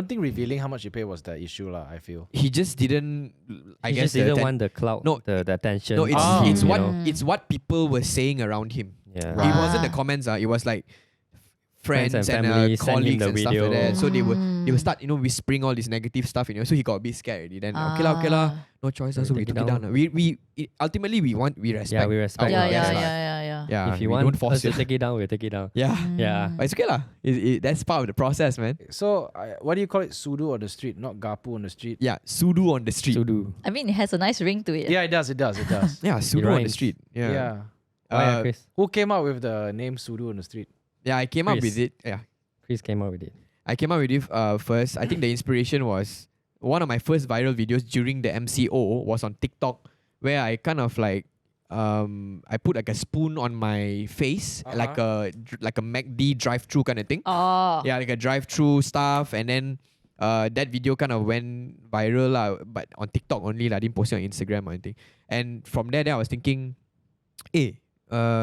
think revealing how much you pay was the issue lah. I feel. He just didn't. I He guess just didn't want the clout, No. the attention. No, it's Ah. it's you what know. it's what people were saying around him. Yeah. It wasn't the comments. It was like friends and and family send him colleagues the and stuff like video. that. So they would start whispering all this negative stuff. So he got a bit scared already. Then okay lah, no choice. So we take took it it down. Ultimately we respect. Yeah, we respect. our Yeah, guests lah. yeah. Yeah, If you we want don't us force to it. take it down, we'll take it down. Yeah. Yeah. But it's okay lah. That's part of the process, man. So what do you call it? Sudu on the street, not gapu on the street. Yeah, Sudu on the street. Sudu. I mean, it has a nice ring to it. Yeah, it does. Yeah, Sudu on the rhymes. street. Yeah. Yeah. Why, Chris? Who came up with the name Sudu on the street? Yeah, I came up Chris. with it. Yeah. Chris came up with it. I came up with it first. I think the inspiration was one of my first viral videos during the MCO was on TikTok, where I kind of like I put like a spoon on my face, like a McD drive-through kind of thing. Oh. Yeah, like a drive-through stuff, and then that video kind of went viral lah, but on TikTok only lah. I didn't post it on Instagram or anything. And from there, then I was thinking, hey,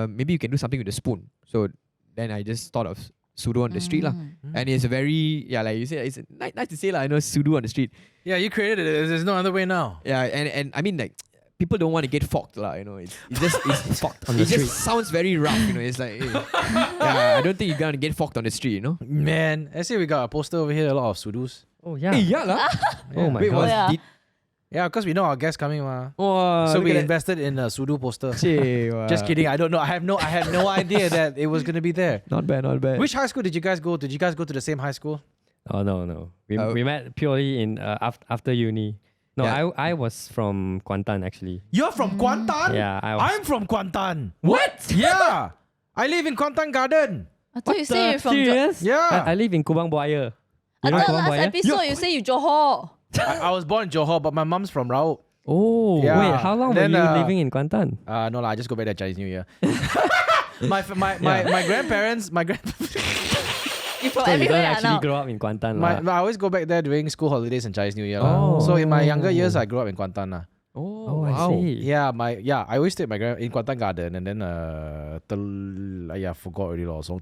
maybe you can do something with the spoon. So then I just thought of Sudu on the street lah. And it's a very, like you said, it's nice to say lah, Sudu on the street. Yeah, you created it. There's no other way now. Yeah, and I mean like people don't want to get fucked lah, it's Fucked on it the just street. sounds very rough, it's like yeah, I don't think you're gonna get fucked on the street, Man, I see we got a poster over here, a lot of Sudus. Oh yeah. Hey, yeah lah. Oh my Wait, god. Yeah. Yeah, because we know our guest coming, ma. Oh, So we invested in a Sudu poster. Just kidding. I don't know. I had no idea that it was gonna be there. Not bad. Which high school did you guys go? Did you guys go to the same high school? Oh no. We met purely in after uni. No, Yeah. I was from Kuantan actually. You're from Kuantan? Yeah, I'm from Kuantan. What? Yeah. I live in Kuantan Garden. I thought you say you're from serious? Yeah. I live in Kubang Buaya. I You know thought Kubang last Buaya? episode you say you Johor. I was born in Johor, but my mom's from Raub. Oh, Yeah. wait, how long Then, were you living in Kuantan? No lah, I just go back there Chinese New Year. my grandparents, You from So you don't everywhere actually now. grow up in Kuantan lah. I always go back there during school holidays and Chinese New Year lah. Oh. So in my younger years, I grew up in Kuantan lah. Oh, I wow. see. Yeah, I always stay at my in Kuantan Garden, and then I forgot already lah. So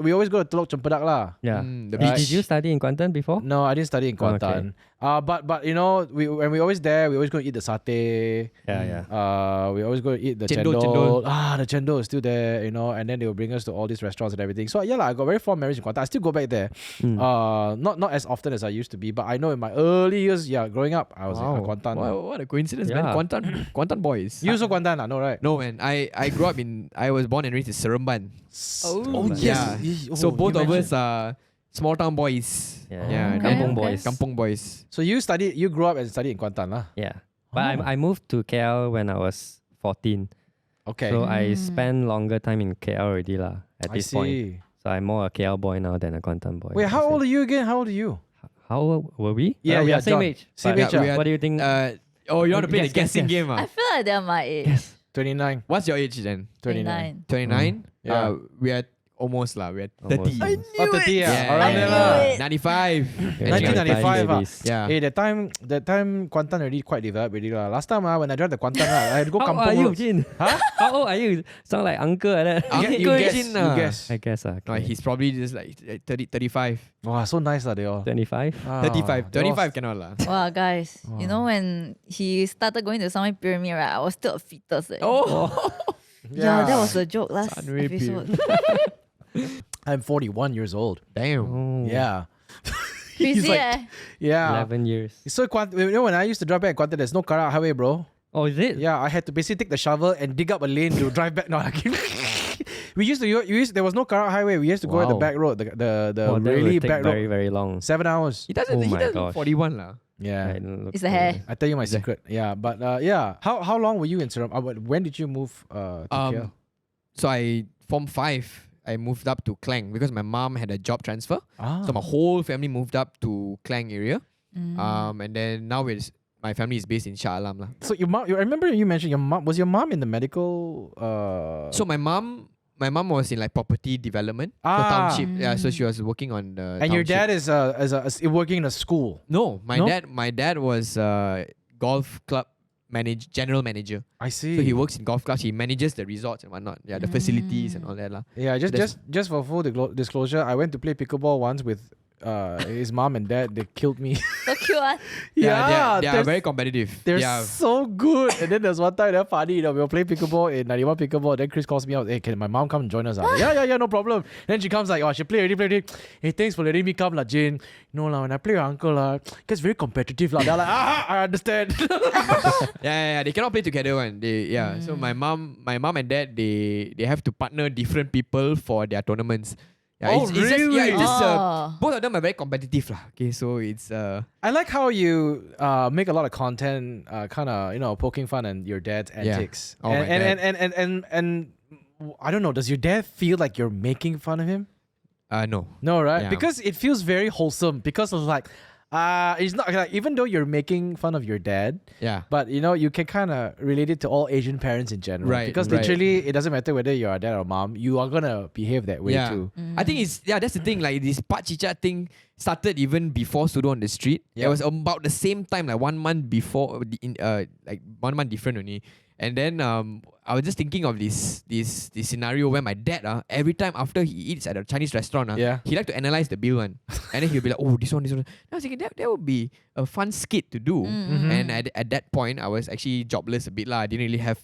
we always go to Telok Cempedak lah. Yeah. The Did beach. you study in Kuantan before? No, I didn't study in Kuantan. But when we always there, we always go eat the satay. Yeah. We always go eat the Cendol, cendol. cendol. The cendol is still there, and then they will bring us to all these restaurants and everything. So yeah, I got very fond memories in Kuantan. I still go back there. Not as often as I used to be, but I know in my early years, growing up, I was in Kuantan. What a coincidence, Yeah. man. Kuantan boys. You also Kuantan, no, right? No, man. I grew up I was born and raised in Seremban. Oh Yeah. yes. So both of us are small town boys. Yeah. Okay, Kampung okay. boys. Kampung boys. So you grew up and studied in Kuantan, lah. Yeah. But I moved to KL when I was 14. Okay. So I spent longer time in KL already lah at I this point. see. So I'm more a KL boy now than a Kuantan boy. Wait, how old are you again? How old are you? How old were we? Yeah, we yeah, are same John. age. Same But age, ah. What do you think? You want to play the Guess, guessing guess. game? I feel like they're my age. Yes. 29. What's your age then? 29. 29? Yeah. We are almost lah. We're Almost. 30. I Oh, 30, yeah. Yeah, Around yeah, there yeah. lah. 95. 1995 ah. babies. Yeah. Hey, that time Kuantan already quite developed already lah. Last time when I drive the Kuantan I had to go How old kampung are you, roads. Jin? Huh? How old are you? Sound like uncle like that. You Uncle guess. Jin, You guess. I guess. No, he's probably just like 30, 35. Wow, so nice lah they all. 25. Ah, 35. they all 25 cannot lah. Wow, guys, you know when he started going to Sami Pyramid, right? I was still a fetus. Oh. Yeah, that was the joke last Sunray episode. I'm 41 years old. Damn. Oh. Yeah. Crazy, like- eh? Yeah. 11 years. So you know when I used to drive back at Kuantan, there's no car out highway, bro. Oh, is it? Yeah, I had to basically take the shovel and dig up a lane to drive back. No, I can't. We used to. There was no car out highway. We used to go at the Wow. back road, the Oh, that really will take back very, road. very long. 7 hours. He doesn't, Oh he my doesn't gosh. 41 lah. Yeah. Right, look It's the hair. I tell you my Is that- secret. Yeah, but yeah. How long were you in Seram? When did you move to KL? So Form 5, I moved up to Klang because my mom had a job transfer. Ah. So my whole family moved up to Klang area. Mm. And then now my family is based in Shah Alam lah. So your mom. I remember you mentioned your mom. Was your mom in the medical? So my mom was in like property development, so Ah. township. Yeah, so she was working on the. and your township. dad is working in a school. No, my No? dad was golf club general manager. I see. So he works in golf clubs. He manages the resorts and whatnot. Yeah, the facilities and all that lah. Yeah, That's- just for full disclosure, I went to play pickleball once with his mom and dad. They killed me. So cute, one. They are they're- very competitive. They're yeah. so good. And then there's one time they're funny. We were playing pickleball in 91 pickleball. Then Chris calls me out. Hey, can my mom come and join us? I'm like, yeah, no problem. Then she comes like, oh, she play already. Hey, thanks for letting me come, lah, Jeanne. No, lah, when I play with uncle, lah, it gets very competitive, lah. They're like, I understand. Yeah, they cannot play together one. So my mom and dad they have to partner different people for their tournaments. Yeah, Oh, it's just, really? it's just Oh. both of them are very competitive lah. Okay, so it's I like how you make a lot of content, kind of poking fun at your dad's Yeah. antics. Oh, my and I don't know. Does your dad feel like you're making fun of him? no. No, right? Yeah. Because it feels very wholesome. Because it's like, it's not like, even though you're making fun of your dad, Yeah. but you can kind of relate it to all Asian parents in general. Right, Because right. literally, it doesn't matter whether you're a dad or mom, you are gonna behave that way Yeah. too. I think that's the thing. Like this Pak Chicha thing started even before Sudu on the street. Yeah. It was about the same time, like 1 month before, like 1 month different only. And then I was just thinking of this scenario where my dad every time after he eats at a Chinese restaurant Yeah. he like to analyze the bill one, and then he'll be like, oh, this one. And I was thinking that would be a fun skit to do. Mm-hmm. And at that point I was actually jobless a bit lah. I didn't really have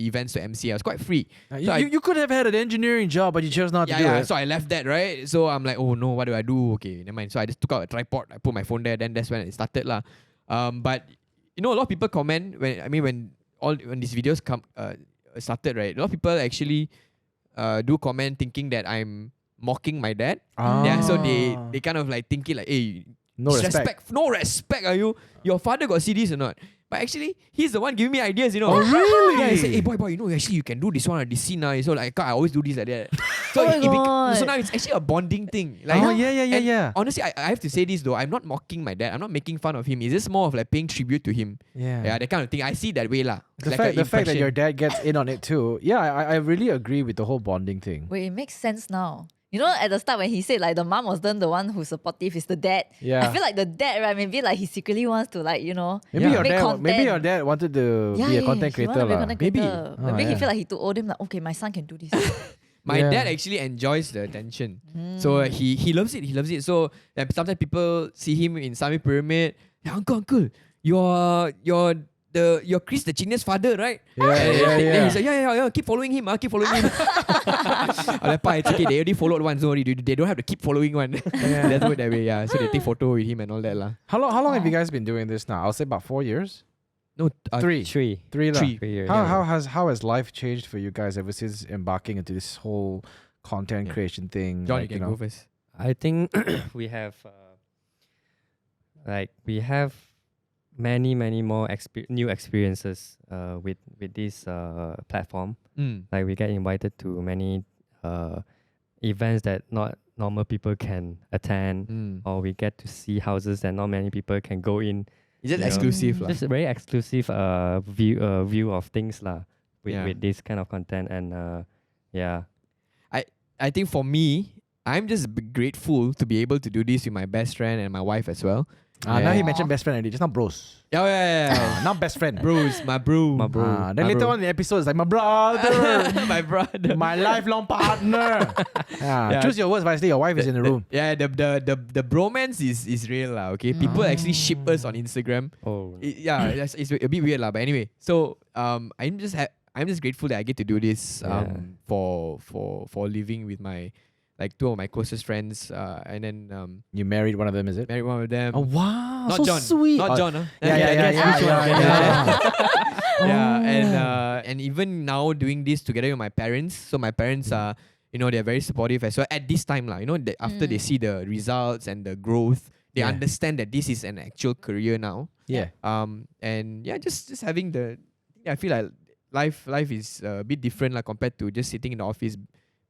events to MC. I was quite free. You, So I- you could have had an engineering job, but you chose not to do it. So I left that, right? So I'm like, oh no, what do I do? Okay, never mind. So I just took out a tripod, I put my phone there, then that's when it started lah. But a lot of people comment when these videos started, right? A lot of people actually do comment thinking that I'm mocking my dad. Yeah, so they kind of like thinking like, hey, No respect. no respect, are you? Your father got see this or not? But actually, he's the one giving me ideas, Oh, really? Yeah, he said, hey, boy, actually, you can do this one, this scene now. So like, I always do this like that. So, Oh my God. so now it's actually a bonding thing. Like, Oh, yeah. and honestly, I have to say this though. I'm not mocking my dad. I'm not making fun of him. It's just more of like paying tribute to him. Yeah, that kind of thing. I see that way lah. The Like fact a that impression. your dad gets in on it too. Yeah, I really agree with the whole bonding thing. Wait, it makes sense now. You know, at the start when he said like the mom was the one who's supportive is the dad. Yeah. I feel like the dad, right? Maybe like he secretly wants to like, Maybe Yeah. your make dad. content. Maybe your dad wanted to be a content he wanted creator, to be a lah. content Maybe. creator. Oh, Maybe he yeah. feel like he told him like, okay, my son can do this. My Yeah. dad actually enjoys the attention. So he loves it. He loves it. So sometimes people see him in Sami Pyramid. Hey, uncle, you're Chris the genius father, right? Yeah. Then he's like, yeah. Keep following him. Keep following him. I'm like, it's okay. They already followed one, so they don't have to keep following one. They do it that way. Yeah. So they take photo with him and all that lah. How long have you guys been doing this now? I'll say about 4 years. No, Three. 3 lah. 3. 3 years. How has life changed for you guys ever since embarking into this whole content Yeah. creation thing? John, like, you can go first. I think we have many more new experiences with this platform. Like we get invited to many events that not normal people can attend, or we get to see houses that not many people can go in. It's just Yeah. exclusive lah. Just a very exclusive view of things lah with Yeah. this kind of content, and yeah. I think for me, I'm just grateful to be able to do this with my best friend and my wife as well. Now he mentioned best friend already, just not bros. Yeah. Now best friend. Bros, my bro. My bro. Then My later bro. on in the episode, it's like my brother, my brother. my lifelong partner. Yeah. Choose your words wisely. Your wife is in the room. Yeah, the bromance is real lah. Okay, people actually ship us on Instagram. Oh. It's a bit weird lah. But anyway, so I'm just grateful that I get to do this for a living with my two of my closest friends. And then You married one of them, is it? married one of them. Oh wow, Not so John. sweet. Not John. Huh? Yeah. And even now doing this together with my parents. So my parents are, they're very supportive as well at this time lah. After they see the results and the growth, they Yeah. understand that this is an actual career now. Yeah. And yeah, just having I feel like life is a bit different like compared to just sitting in the office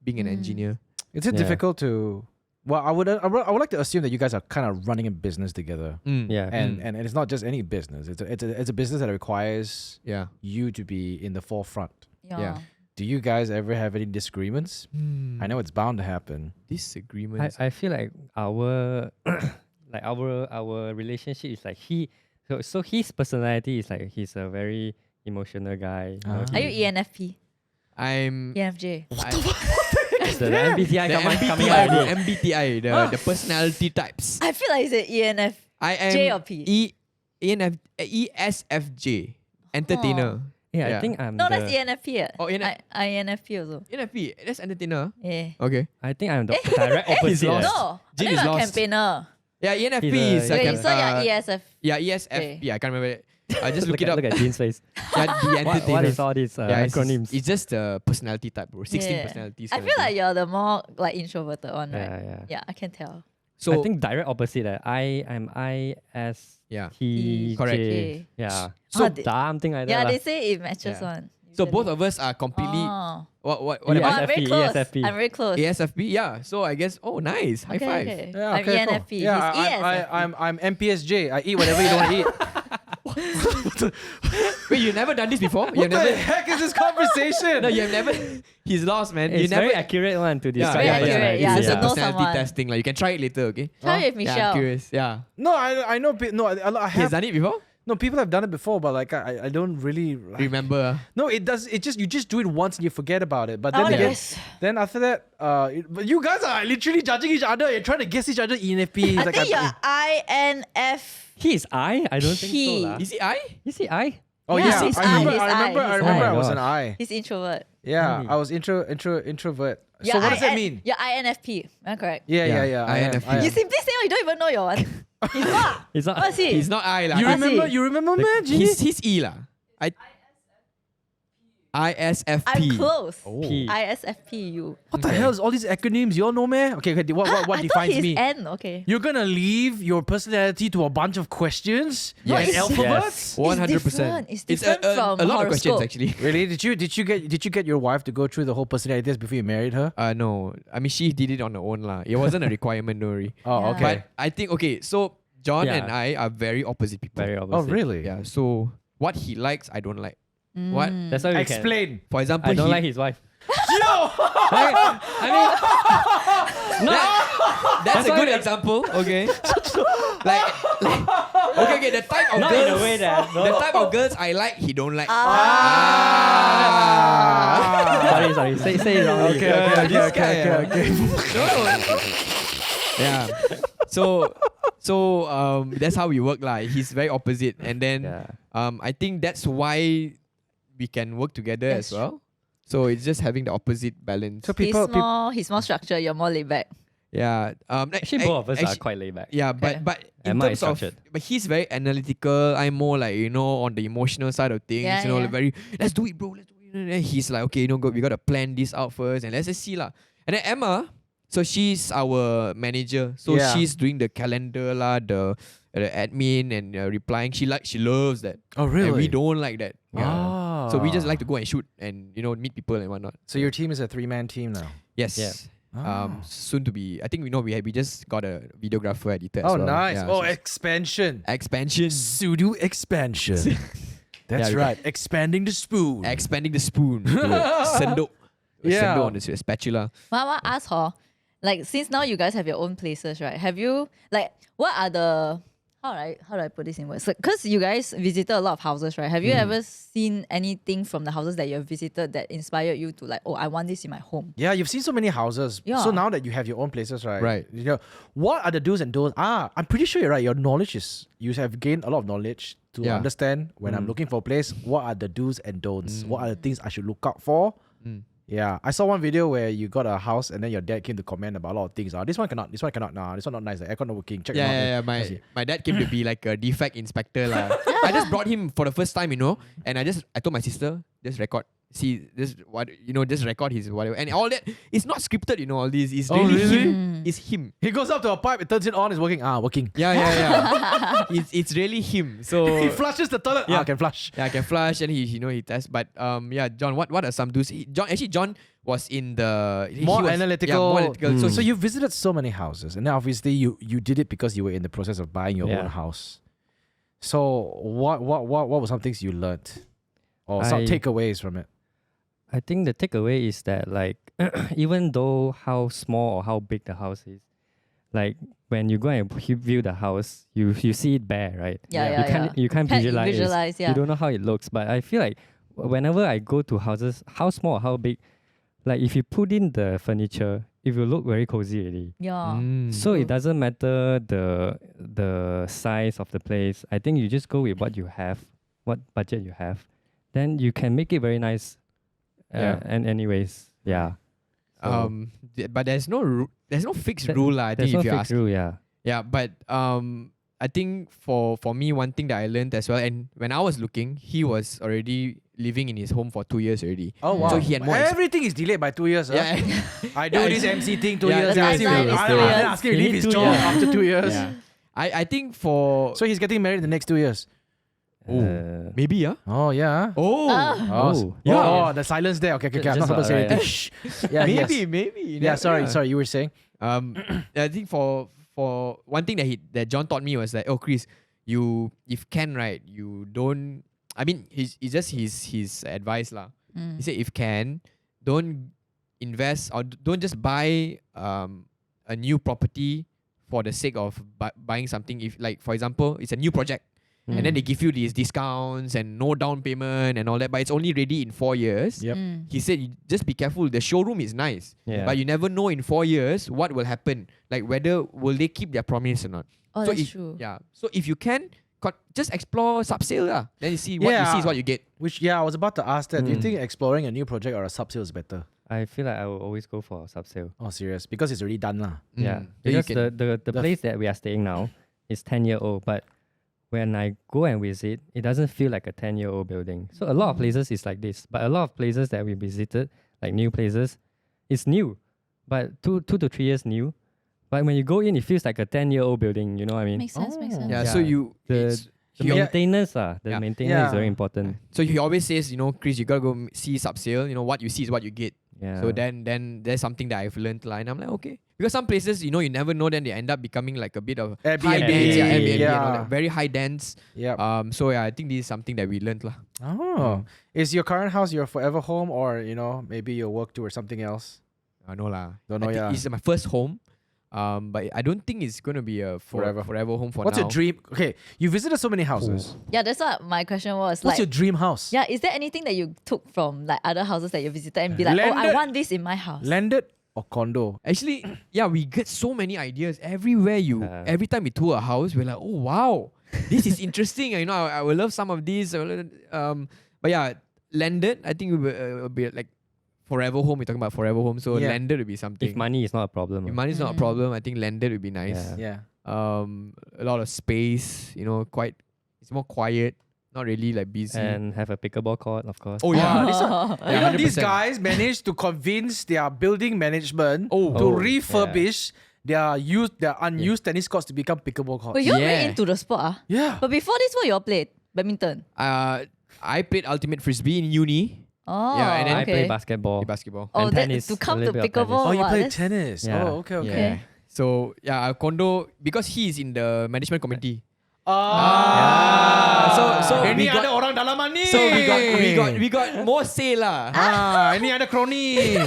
being an engineer. Is it difficult to? Well, I would like to assume that you guys are kind of running a business together, Yeah. and it's not just any business. It's a business that requires Yeah. you to be in the forefront. Yeah. Do you guys ever have any disagreements? I know it's bound to happen. Disagreements. I feel like our our relationship is like so his personality is like he's a very emotional guy. Are you ENFP? I'm ENFJ? It's the MBTI the coming MBTI, out bro, already. MBTI, the personality types. I feel like it's an ENF. I am J or P? ESFJ, entertainer. Yeah, I think I'm No, the, that's ENFP. Oh, INFP also. ENFP, that's entertainer. Yeah. Okay. I think I'm the direct opposite. lost. No, Jeanne I is think I'm lost. campaigner. Yeah, ENFP He's is a- Okay, like so you're ESF. yeah, ESFP. I can't remember it. Just look it up. Look at Jean's face. Yeah, the entertainer. What is all these Yeah, acronyms? It's just the personality type, bro. 16 Yeah. personalities. I kind feel of like thing. you're the more like introverted one, right? Yeah. Yeah, I can tell. So I think direct opposite. I am ISTJ. yeah. Correct. Okay. Yeah. So something like that. Yeah, lah. they say it matches Yeah. one. So both of us are completely Oh. what Oh, am I? I'm very ESFP, close. ESFP. I'm very close. ESFP, yeah. So I guess nice. High Okay, five. okay. Yeah, I'm okay, cool. ENFP. Yeah, He's ESFP. I'm MPSJ. I eat whatever you don't want to eat. Wait, you've never done this before? What You've the never heck is this conversation? No, you've never He's lost, man. It's you never very accurate one to yeah, describe. Very the accurate, personality. yeah, It's just to a know personality someone. testing. Like you can try it later, okay? Try with Yeah, I'm Michelle. curious. Yeah. No, I know. No, I He's have. done it before? No, people have done it before, but like I don't really Remember? No, it does. It just you just do it once and you forget about it. But I then wanna again, guess. then after that, but you guys are literally judging each other. You're trying to guess each other ENFP. I Like, think you're INF. He is I? I don't think He. so. lah. Is he I? Is he I? oh Yeah, yeah, he's I remember. I, I remember. he's I remember. I. I was an Oh I. He's introvert. Yeah, Hmm. I was introvert. So You're what does that IN mean? You're INFP. Am I correct? Yeah. INFP. I am. You simply say you don't even know your one. He's not. He's not. What's he? He's not I lah. You What's remember? he? You remember, man? Jeanne? He's E lah. ISFP. I'm close. Oh. P. ISFP. You. What the hell is all these acronyms? You all know, man? Okay. What I thought defines he's me? N. Okay. You're gonna leave your personality to a bunch of questions No, and it's- alphabets? 100%. It's different a from lot of questions horoscope. actually. Really? Did you get your wife to go through the whole personality test before you married her? No. I mean, she did it on her own lah. It wasn't a requirement, don't worry. Oh, Yeah. okay. But I think so John Yeah. and I are very opposite people. Very Oh, opposite. really? Yeah. So what he likes, I don't like. What? That's why we can. Explain. For example, I don't he, like his wife. that's a why good we- example. Okay. like okay. The type of Not girls. in a way that. The type of girls I like, he don't like. Sorry. Say it wrongly. Okay. Yeah. So that's how we work lah. He's very opposite, and then Yeah. I think that's why we can work together That's as well. So it's just having the opposite balance. So He's more structured. You're more laid back. Yeah. Actually, both of us are quite laid back. Yeah, Okay. but in Am I terms of, structured? but he's very analytical. I'm more like on the emotional side of things. Yeah, like yeah. very let's do it, bro. Let's do it. And then he's like, okay, we gotta plan this out first, and let's just see lah. And then Emma, so she's our manager. So Yeah. she's doing the calendar lah, the admin and replying. She loves that. Oh, really? And we don't like that. Yeah. Ah. So we just like to go and shoot and meet people and whatnot. So your team is a 3-man team now. Yes. Yeah. Soon to be. I think we just got a videographer editor. As Oh, well. nice. Yeah, Oh, so- expansion. expansion. Sudu expansion. That's Yeah, we right. Expanding the spoon. Expanding the spoon. Sendok. sendo on the spatula. Mama asked her, like, since now you guys have your own places, right? Have you, like, what are the, how do I put this in words? Because you guys visited a lot of houses, right? Have you ever seen anything from the houses that you have visited that inspired you to like, oh, I want this in my home? Yeah, you've seen so many houses. Yeah. So now that you have your own places, right? Right. You know, what are the do's and don'ts? I'm pretty sure you're right. Your knowledge is, you have gained a lot of knowledge to Yeah. understand when I'm looking for a place, what are the do's and don'ts? What are the things I should look out for? Yeah, I saw one video where you got a house and then your dad came to comment about a lot of things. This one cannot. Nah, this one not nice. The aircon not working. Check it out. Yeah. My dad came to be like a defect inspector lah. I just brought him for the first time, and I told my sister, just record. See this what just record his whatever and all that. It's not scripted, all this. It's really him. It's him. He goes up to a pipe, it turns it on, it's working. Working. Yeah. it's really him. So He flushes the toilet. Yeah. Can flush. yeah, I can flush and he tests. But John, what are some do's? John was in the More he was, analytical. Yeah, more analytical. So you visited so many houses, and then obviously you did it because you were in the process of buying your own house. So what were some things you learned, or some takeaways from it? I think the takeaway is that like even though how small or how big the house is, like when you go and view the house, you see it bare, right? You can't visualize. Yeah. You don't know how it looks. But I feel like whenever I go to houses, how small or how big, like if you put in the furniture, it will look very cozy already. Yeah. So it doesn't matter the size of the place. I think you just go with what you have, what budget you have, then you can make it very nice. And anyways, yeah. But there's no fixed rule lah. I think There's if no you fixed ask. rule, yeah. Yeah, but I think for me, one thing that I learned as well, and when I was looking, he was already living in his home for 2 years already. Oh wow! So he had more. Everything is delayed by 2 years. Yeah. I do this MC thing 2 Yeah, years. the Then timeline is 2 years. I ask him to You leave need his 2 job years. after 2 years. Yeah. I think for So he's getting married in the next 2 years. maybe Oh yeah. Oh. Oh, the silence there. Okay. I'm Just not supposed to say about anything. right. Shh. Yeah. maybe. Yeah. Sorry. You were saying. I think for one thing that John taught me was that, oh Chris, if can, right, you don't. I mean, it's just his advice lah. He said if can, don't invest or don't just buy a new property for the sake of buying something. If like for example, it's a new project. And then they give you these discounts and no down payment and all that, but it's only ready in 4 years. Yep. He said, just be careful. The showroom is nice, Yeah. but you never know in 4 years what will happen. Like whether will they keep their promise or not. Oh, So that's if, true. Yeah. So if you can, just explore subsale lah. Then you see what you see is what you get. I was about to ask that. Do you think exploring a new project or a sub sale is better? I feel like I will always go for a sub-sale. Oh, serious? Because it's already done lah. Yeah. Then you Because the place that we are staying now is 10-year-old, but when I go and visit, it doesn't feel like a 10-year-old building. So a lot of places is like this, but a lot of places that we visited, like new places, it's new, but 2 to 3 years new. But when you go in, it feels like a 10-year-old building. You know what I mean? Makes sense. Yeah. Yeah. So The maintenance, the maintenance is very important. So he always says, Chris, you gotta go see subsale. What you see is what you get. Yeah. So then there's something that I've learned, and I'm like, okay. Because some places, you never know, then they end up becoming like a bit of Airbnb. high dense, Airbnb Yeah. and all that, very high dense. Yeah. So yeah, I think this is something that we learned lah. Oh. Is your current house your forever home, or maybe you'll work towards something else? No lah. Don't know, I think yeah. it's my first home. But I don't think it's gonna be a forever home for What's now. your dream? Okay, you visited so many houses. Yeah, that's what my question was. What's your dream house? Yeah, is there anything that you took from like other houses that you visited and be like, oh, I Landed- want this in my house? Landed or condo? Actually, yeah, we get so many ideas everywhere. Every time we tour a house, we're like, oh wow, this is interesting. I will love some of these. But yeah, landed. I think it will be like forever home. We're talking about forever home, so Yeah. landed would be something. If money is not a problem. If money is not a problem, I think landed would be nice. Yeah. Yeah. A lot of space. It's more quiet. Not really like busy. And have a pickleball court, of course. Oh yeah, This one, Yeah, these 100%. guys managed to convince their building management to Oh, refurbish their unused tennis courts to become pickleball courts. But you're Yeah. very into the sport, Yeah. But before this, what you all played? Badminton. I played ultimate frisbee in uni. Oh, Yeah, and then I okay. play basketball. Basketball. Oh, and that, tennis, to a come to little bit of pickleball. Oh, you wow, played that's- tennis. Yeah. Oh, okay. Yeah. So yeah, our condo, because he is in the management committee. So ini we got- ada orang dalaman ni. So we got more say lah. Ini ada kroni.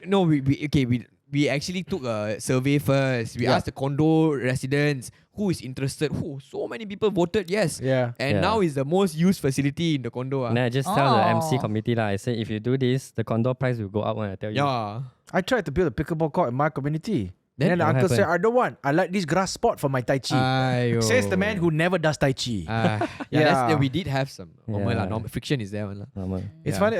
No, we actually took a survey first. We asked the condo residents who is interested. So many people voted yes. Yeah. And now is the most used facility in the condo. And then I just tell the MC Oh. committee lah. I say if you do this, the condo price will go up when I tell you. Yeah. I tried to build a pickleball court in my community. Then And then the what uncle said, happened? I don't want. I like this grass spot for my Tai Chi. Says the man who never does Tai Chi. Yeah, we did have some normal Yeah. lah. Friction is there one lah. It's Yeah. funny.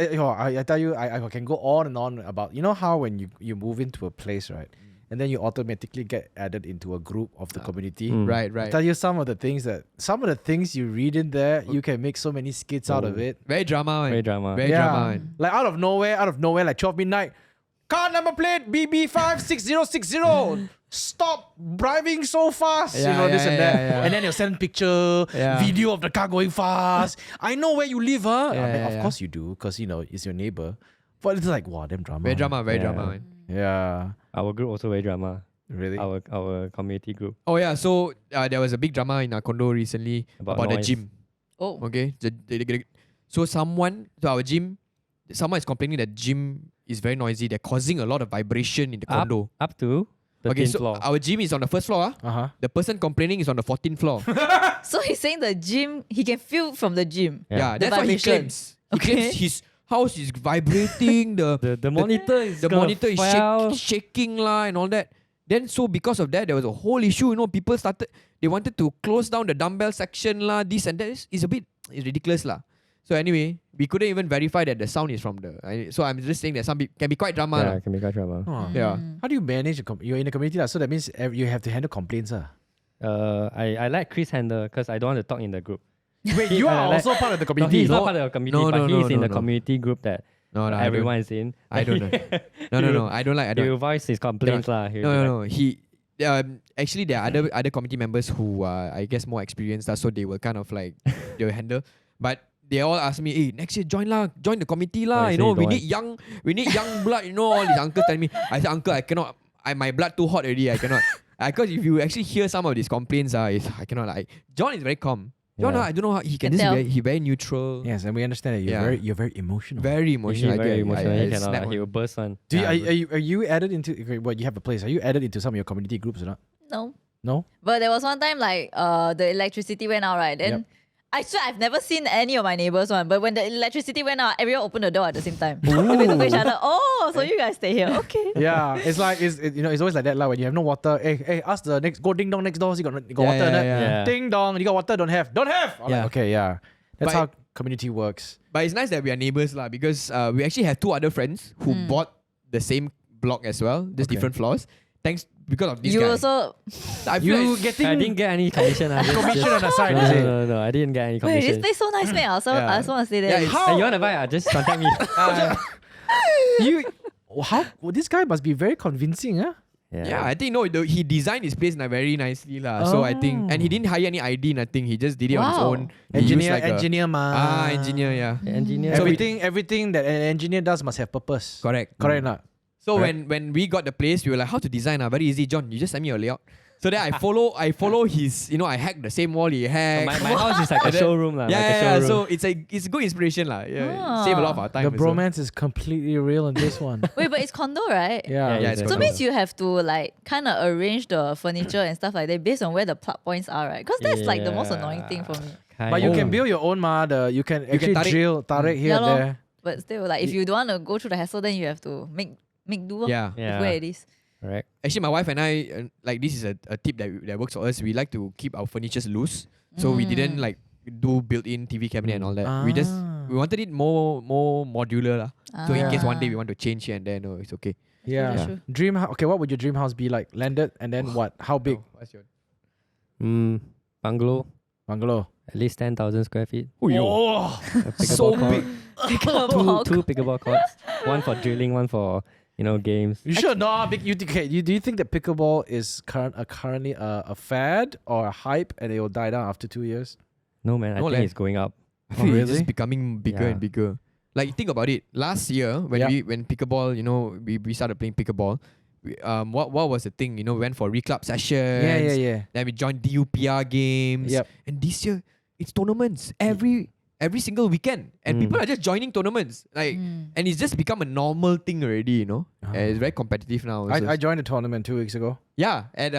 I tell you, I can go on and on about, you know how when you move into a place, right? And then you automatically get added into a group of the community. Right, I right. tell you some of the things you read in there, you can make so many skits out of it. Very drama one. Very drama. Very drama one. Like out of nowhere, like 12 midnight. Car number plate BB56060. Stop driving so fast. Yeah, you know, this yeah, and that. yeah, yeah. And then they'll send picture, Yeah. video of the car going fast. I know where you live, huh? Yeah, I mean, yeah, of yeah. course you do, because, you know, it's your neighbor. But it's like, wow, damn drama. Very drama, very Yeah. drama one. Yeah. Our group also very drama. Really? Our community group. Oh yeah, so there was a big drama in our condo recently About about the noise. gym. Oh. Okay, so our gym, someone is complaining that gym is very noisy. They're causing a lot of vibration in the condo. Up to the Okay, 10th so floor. our gym is on the first floor. Uh-huh. The person complaining is on the 14th floor. So he's saying the gym, he can feel from the gym. Yeah, The that's what he vibration. claims. He claims his house is vibrating. The monitor is the gonna monitor is fail. shaking lah and all that. Then so because of that, there was a whole issue. You know, people they wanted to close down the dumbbell section lah. This and that is it's ridiculous lah. So anyway, we couldn't even verify that the sound is from so I'm just saying that some can be quite drama. Yeah, lah. it can be quite drama. Huh. Yeah. How do you manage? You're in a community, lah, so that means you have to handle complaints. I let Chris handle because I don't want to talk in the group. Wait, you are like- also part of the No, community. he's not part of the community, No, but no, he's no, in no, the no. community group that No, everyone is in. I don't know. No. I don't like. He will voice his complaints lah. No. He actually there are other committee members who are I guess more experienced lah, so they will kind of like they will handle. But they all ask me, hey, next year join the committee lah. Oh, You so know, you we don't need young blood. You know, all these uncles telling me. I said, uncle, I cannot. My blood too hot already. I cannot. Because if you actually hear some of these complaints, I cannot. Like John is very calm. John, Yeah. I don't know how he Can can just tell. he very neutral. Yes, and we understand that Yeah. you're very emotional. Very emotional. Usually very emotional. I He cannot. snap He will one. burst one. Do you, Yeah, are you added into? Okay, what you have a place? Are you added into some of your community groups or not? No. No. But there was one time like the electricity went out, right? Then I swear I've never seen any of my neighbors one. But when the electricity went out, everyone opened the door at the same time. And we look at each other. Oh, so you guys stay here. Okay. Yeah, it's like it's always like that lah. When you have no water, hey, ask the next go ding dong next door. You got Yeah, water? yeah, or not? yeah. Yeah. Ding dong, you got water? Don't have. I'm like, Yeah. okay, yeah. That's But- how community works. But it's nice that we are neighbors lah, because we actually have two other friends who bought the same block as well, just Okay. different floors. Thanks because of this You guy. also I feel You like, getting I didn't get any commission. commission on the side, No, is it? no, I didn't get any wait, this commission. place so nice, man. I Yeah. also want to stay there. Yeah, it's- How? Hey, you want to buy? Just contact me. You how? Well, this guy must be very convincing, huh? yeah, I think he designed his place very nicely lah. So I think, and he didn't hire any ID, nothing. He just did it on his Wow. own. He used like Engineer, ma. engineer, yeah. Engineer. So we- Everything that an engineer does must have purpose. Correct. Correct, not? So Correct. when we got the place, we were like, how to design? Very easy, John. You just send me your layout. So then I follow his, I hacked the same wall he hacked. my house is like a And then- showroom lah. Yeah, like a yeah, showroom. so it's good inspiration lah. Yeah, Ah. save a lot of our time. The as well. bromance is completely real in this one. Wait, but it's condo, right? Yeah. Yeah, it's So condo. means you have to like kind of arrange the furniture and stuff like that based on where the plug points are, right? Because that's like the most annoying thing for me. But you can build your own, ma. You can actually tarik. tarik here Yeah and lor. there. But still, like if you don't want to go through the hassle, then you have to make do Yeah. with where it is. Correct. Actually, my wife and I, like this is a tip that works for us. We like to keep our furnitures loose, so we didn't like do built-in TV cabinet and all that. We wanted it more modular lah. So in case one day we want to change here and there, no, it's okay. Yeah. True, true. Dream. Okay, what would your dream house be like? Landed and then what? How big? What's your? Bungalow, Bungalow. at least 10,000 square feet. Oh, A pickleball so court. big. Two pickleball courts. One for drilling, one for games. You should know. Big. Do you think that pickleball is currently a fad or a hype, and it will die down after 2 years? No man, I No, think leh. it's going up. I feel it's really? just becoming bigger Yeah. and bigger. Like think about it. Last year when Yeah. when pickleball, we started playing pickleball. what was the thing? You know, we went for reclub sessions. Yeah. Then we joined DUPR games. Yep. And this year, it's tournaments every single weekend, and people are just joining tournaments. Like, and it's just become a normal thing already. You know, and it's very competitive now. I joined a tournament 2 weeks ago. Yeah, at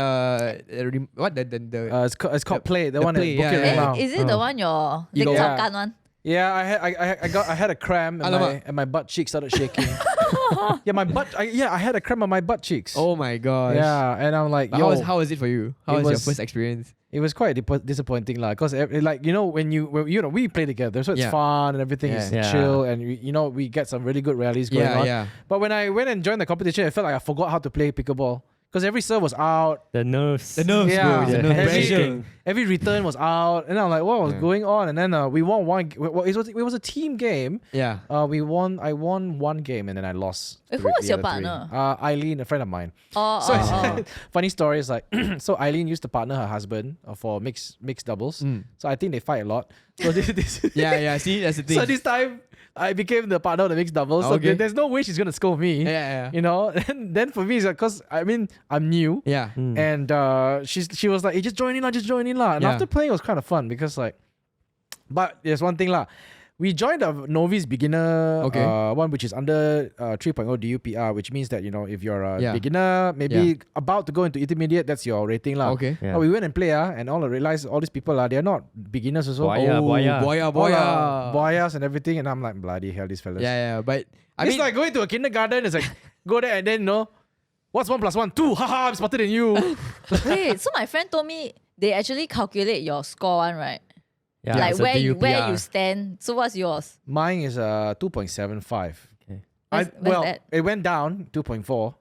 what the It's called Play. The one Play, at Bukit yeah. Rimau. Is it the one your You go- Lik one? Yeah, I had a cramp and my butt cheeks started shaking. I had a cramp on my butt cheeks. Oh my gosh. Yeah, and I'm like, But yo, how was it for you? How It was your was- first experience? it was quite disappointing lah. Cause like when we play together, so it's Yeah. fun and everything is Yeah. chill, and we get some really good rallies going on. Yeah. But when I went and joined the competition, I felt like I forgot how to play pickleball. Because every serve was out. The nerves. The nerves, Yeah. bro. The Yeah. nerve Every- pressure. Every return was out, and I'm like, what was Yeah. going on? And then we won one. Well, it was a team game. Yeah. I won one game, and then I lost. Who was your partner? Eileen, a friend of mine. Oh, So oh. funny story is like, so Eileen used to partner her husband for mixed doubles. So I think they fight a lot. So this Yeah. See, that's the thing. so this time I became the partner of the mixed doubles. So Okay. there's no way she's gonna scold me. Yeah. You know, and then for me, it's because I'm new. Yeah. And she was like, hey, just join in lah. And Yeah. after playing, it was kind of fun because like, but there's one thing lah. We joined a novice beginner Okay. one which is under 3.0 DUPR, which means that if you're a Yeah. beginner, maybe about to go into intermediate, that's your rating lah. Okay. Yeah. But we went and play and all I realized all these people they're not beginners also. Boya, boya. Boya. Boyas and everything, and I'm like, bloody hell, these fellas. Yeah. But I It's mean, like going to a kindergarten. It's like go there and then what's 1 + 1? 2. Haha, I'm smarter than you. Wait, so my friend told me they actually calculate your score one, right? Yeah, Like it's a where you DUPR. stand. So what's yours? Mine is 2.75. Okay. Where's that? It went down 2.4.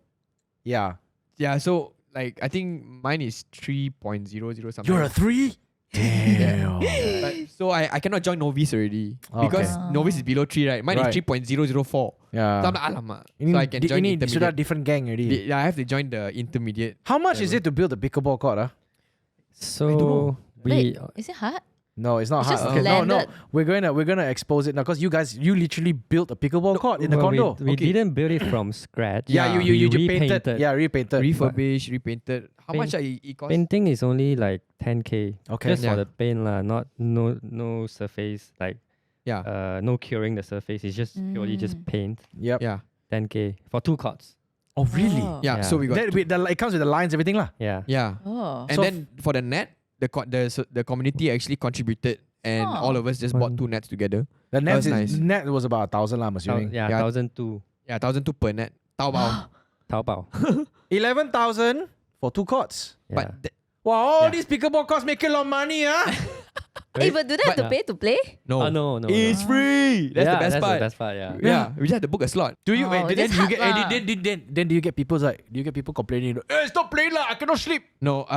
Yeah. yeah. So like, I think mine is 3.00 something. You're a 3? Damn. But, so I cannot join novice already Okay. because novice is below 3, right? Mine Right. is 3.004. Yeah. So I'm like, alamak. You So I can join you should have intermediate. different gang already. Yeah, I have to join the intermediate. How much is it to build a pickleball court? So we Wait, is it hard? No, it's not It's hard. just Okay, no. landed. We're gonna expose it now because you literally built a pickleball court in the well, condo. we didn't build it from scratch. Yeah, Yeah. you We painted. repainted. Yeah, repainted. Refurbished, repainted. How much Paint- it cost? Painting is only like 10K. Okay. Just Yeah. for the paint lah, not no surface like Yeah. no curing the surface. It's just purely just Mm. paint. Yep. Yeah. 10K for 2 courts. Oh really? Oh. Yeah. Yeah. So we got. It comes with the lines, everything lah. Yeah. Yeah. Oh. And So then for the net, the community actually contributed, and Oh. all of us just bought 2 nets together. The was nice. net was about 1,000 lah, I'm assuming. Yeah, Yeah. 1,002. Yeah, 1,002 per net. Taobao. Taobao. 11,000 for 2 courts. Yeah. But Wow, all Yeah. these pickleball courts make a lot of money, huh? Hey, but do they have to but- pay to play? no, no. it's free. That's yeah, the best that's part. the best part, yeah. Yeah, we just had to book a slot. Do you Oh, wait? Then that's you hard get lah. then do you get people complaining? Hey, stop playing lah! I cannot sleep. No,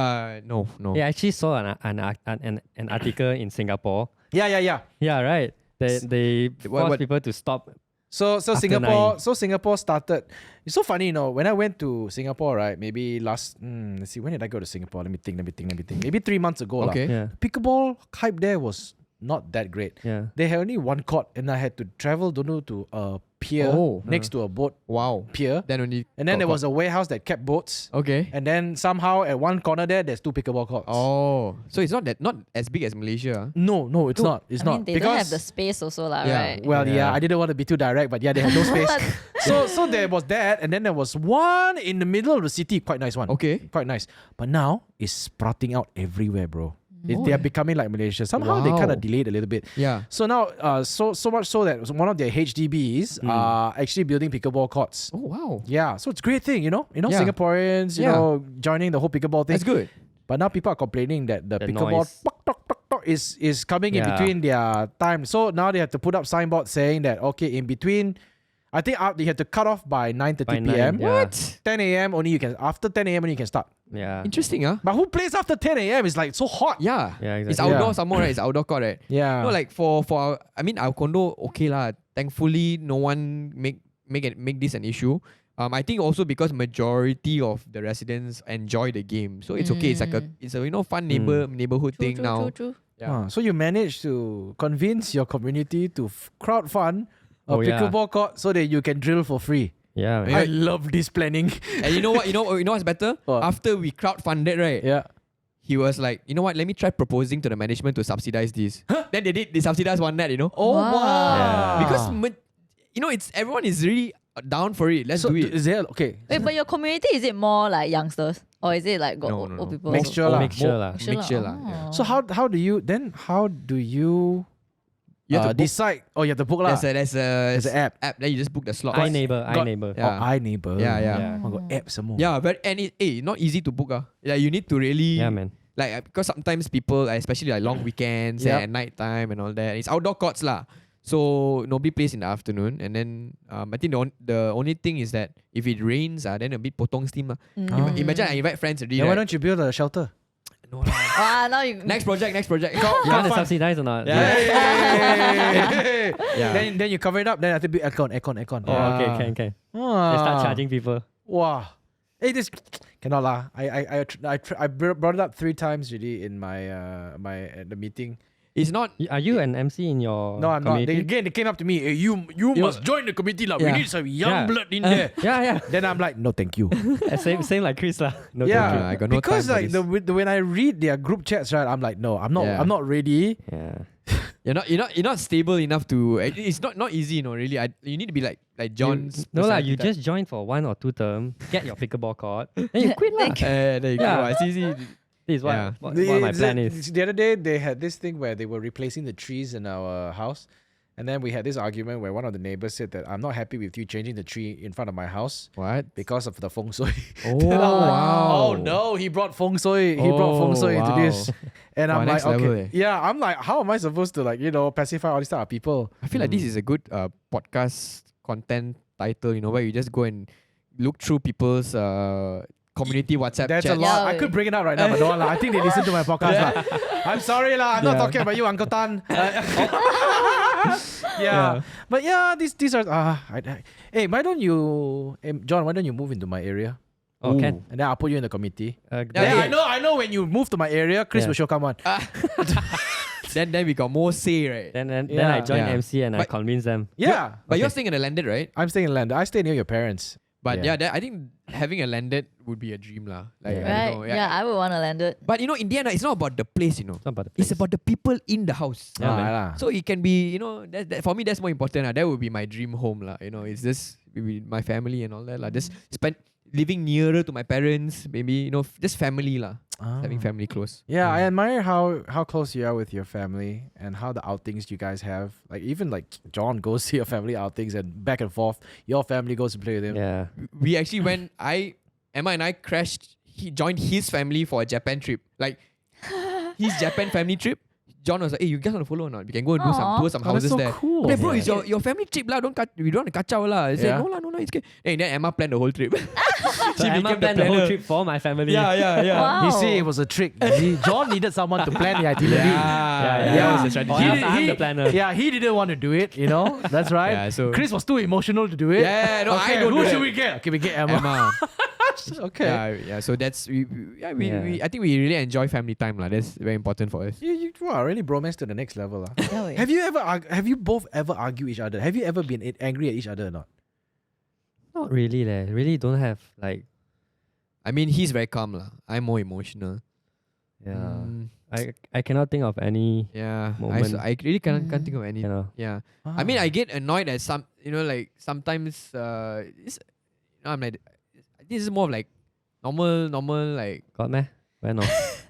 no. Yeah, I actually saw an article in Singapore. Yeah. Yeah, right. They What- force people to stop. So After Singapore 9. Singapore started. It's so funny, when I went to Singapore, right? Maybe let's see, when did I go to Singapore? Let me think. Maybe 3 months ago, lah. Okay. Yeah, Pickleball hype there was not that great. yeah. They had only one court, and I had to travel, to a pier Oh. next to a boat Wow. pier, Then only. and then there was a warehouse that kept boats, Okay. and then somehow at one corner there's 2 pickleball courts. Oh, so it's not as big as Malaysia. No, it's not. It's I not mean, they because don't have the space also, lah, Yeah. right? well, yeah, Yeah. I didn't want to be too direct, but yeah, they had no space. so there was that, and then there was one in the middle of the city, quite nice one. Okay. Quite nice. But now it's sprouting out everywhere, bro. Oh, They are becoming like Malaysia. Somehow they Wow. kind of delayed a little bit. Yeah. So now, so much so that one of their HDBs are actually building pickleball courts. Oh wow. Yeah, so it's a great thing, Yeah. Singaporeans, Yeah. joining the whole pickleball thing. That's good. But now people are complaining that the pickleball noise. tok, tok, tok, tok is coming in Yeah. between their time. So now they have to put up signboards saying that in between, I think they have to cut off by 9:30 By p.m. 9, yeah. What? 10 a.m. only you can after 10 a.m. only you can start. Yeah. Interesting, huh? But who plays after 10 a.m.? It's like so hot. Yeah. Yeah, It's exactly. outdoor Yeah. some more, right? It's outdoor court, right? Yeah. No, like for our, our condo, okay lah. Thankfully, no one make this an issue. I think also because majority of the residents enjoy the game, so it's okay. It's like it's a fun neighborhood thing now. True. Yeah. So you managed to convince your community to crowdfund a Oh, yeah. pickleball court so that you can drill for free. Yeah. I love this planning. And you know what? You know what's better? What? After we crowdfunded, right? Yeah. He was like, you know what? Let me try proposing to the management to subsidize this. Then they did. They subsidized one night. You know. Oh wow. Yeah. Because it's everyone is really down for it. Let's do it. Is there okay? Wait, but your community, is it more like youngsters? Or is it like got No, old, no, old no. people? Mixture Oh, lah. mixture lah. Mixture lah, Oh. yeah. So how do you You have to book. decide? Oh, you have to book lah. There's an app. Then you just book the slot. iNeighbor. got- iNeighbor. Yeah. Oh, iNeighbor. Yeah, yeah. Yeah. Oh, got app some more. Yeah, not easy to book. Yeah, you need to really Yeah, man. because sometimes people, especially like long weekends Yep. and at night time and all that, it's outdoor courts lah. So nobody plays in the afternoon, and then I think the only thing is that if it rains, then a bit potong steam lah. Mm. Imagine I invite friends already. Then why right? don't you build a shelter? No lah. Now you Next project. You want to subsidize or not? Yeah. Then you cover it up. Then I think aircon. Oh, okay, can. They start charging people. Wow. Hey, this cannot lah. I brought it up 3 times already in my the meeting. It's not. Are you an MC in your No, I'm not. community? They came up to me. Hey, you must join the committee lah. Yeah. We need some young Yeah. blood in there. Yeah. Then I'm like, no, thank you. Same like Chris lah. No, Yeah, thank I got no because time for like this. when I read their group chats, right, I'm like, no, I'm Yeah. not ready. you. Yeah. You're not stable enough to. It's not easy, really. You need to be like John's. No lah, personality you type. just join for 1 or 2 term, get your pickleball court, then you quit lah. There you go. Yeah. It's easy. This is what, Yeah. what my plan is. The other day they had this thing where they were replacing the trees in our house, and then we had this argument where one of the neighbors said that I'm not happy with you changing the tree in front of my house What? because of the feng shui. Oh, Then I'm like, wow. oh no, he brought feng shui. He brought feng sui into wow. this, and Wow, I'm like, next level, okay, yeah. I'm like, how am I supposed to pacify all these type of people? I feel like this is a good podcast content title, where you just go and look through people's community WhatsApp That's chats. a lot. Yeah, I could bring it up right now, but don't want lah. I think they listen to my podcast lah. I'm sorry lah. I'm not talking about you, Uncle Tan. Yeah. But yeah, these are. Hey, why don't you, John? Why don't you move into my area? Oh, can. And then I'll put you in the committee. Yeah, Then I know when you move to my area, Chris Yeah. will sure come on. Then we got more say, right? Then I Yeah. join Yeah. MC and I But- convince them. Yeah. But you're staying in a landed, right? I'm staying in landed. I stay near your parents. But Yeah. I think having a landed would be a dream lah. Like, Yeah. I Right? don't know, Yeah, I would want to land it. But in the end, it's not about the place, It's not about the It's place. about the people in the house. Yeah, man. lah. So it can be, that for me that's more important. That would be my dream home lah. It's just with my family and all that lah. Just living nearer to my parents, maybe just family lah. Having family close. Yeah, I admire how close you are with your family and how the outings you guys have. Like even like John goes to your family outings and back and forth. Your family goes to play with him. Yeah. We actually went. Emma and I crashed. He joined his family for a Japan trip. Like his Japan family trip. John was like, "Hey, you guys want to follow or not? We can go and do Aw. tour some Oh, that's houses so there." cool. Okay, bro, Yeah. it's your family trip lah. We don't want to kacau lah. I said, Yeah. no, it's good. And then Emma planned the whole trip. So Emma planned the whole trip for my family. Yeah. Wow. He said it was a trick. John needed someone to plan the itinerary. Yeah. That was the strategy. Or else I'm the planner. Yeah, he didn't want to do it, That's right. Yeah, so- Chris was too emotional to do it. Yeah, no, okay, I don't who do should that. we get? Okay, we get Emma. Emma. Okay. Yeah. So that's we I think we really enjoy family time lah. That's very important for us. You are really bromance to the next level. Yeah, wait. Have you both ever argued each other? Have you ever been angry at each other or not? Not really leh. Really don't have like, I mean, he's very calm lah. I'm more emotional. yeah. Mm, I cannot think of any, yeah. Moment. I really can't think of any. Yeah. I mean, I get annoyed at like sometimes I'm like, this is more of like normal like. got meh? When no?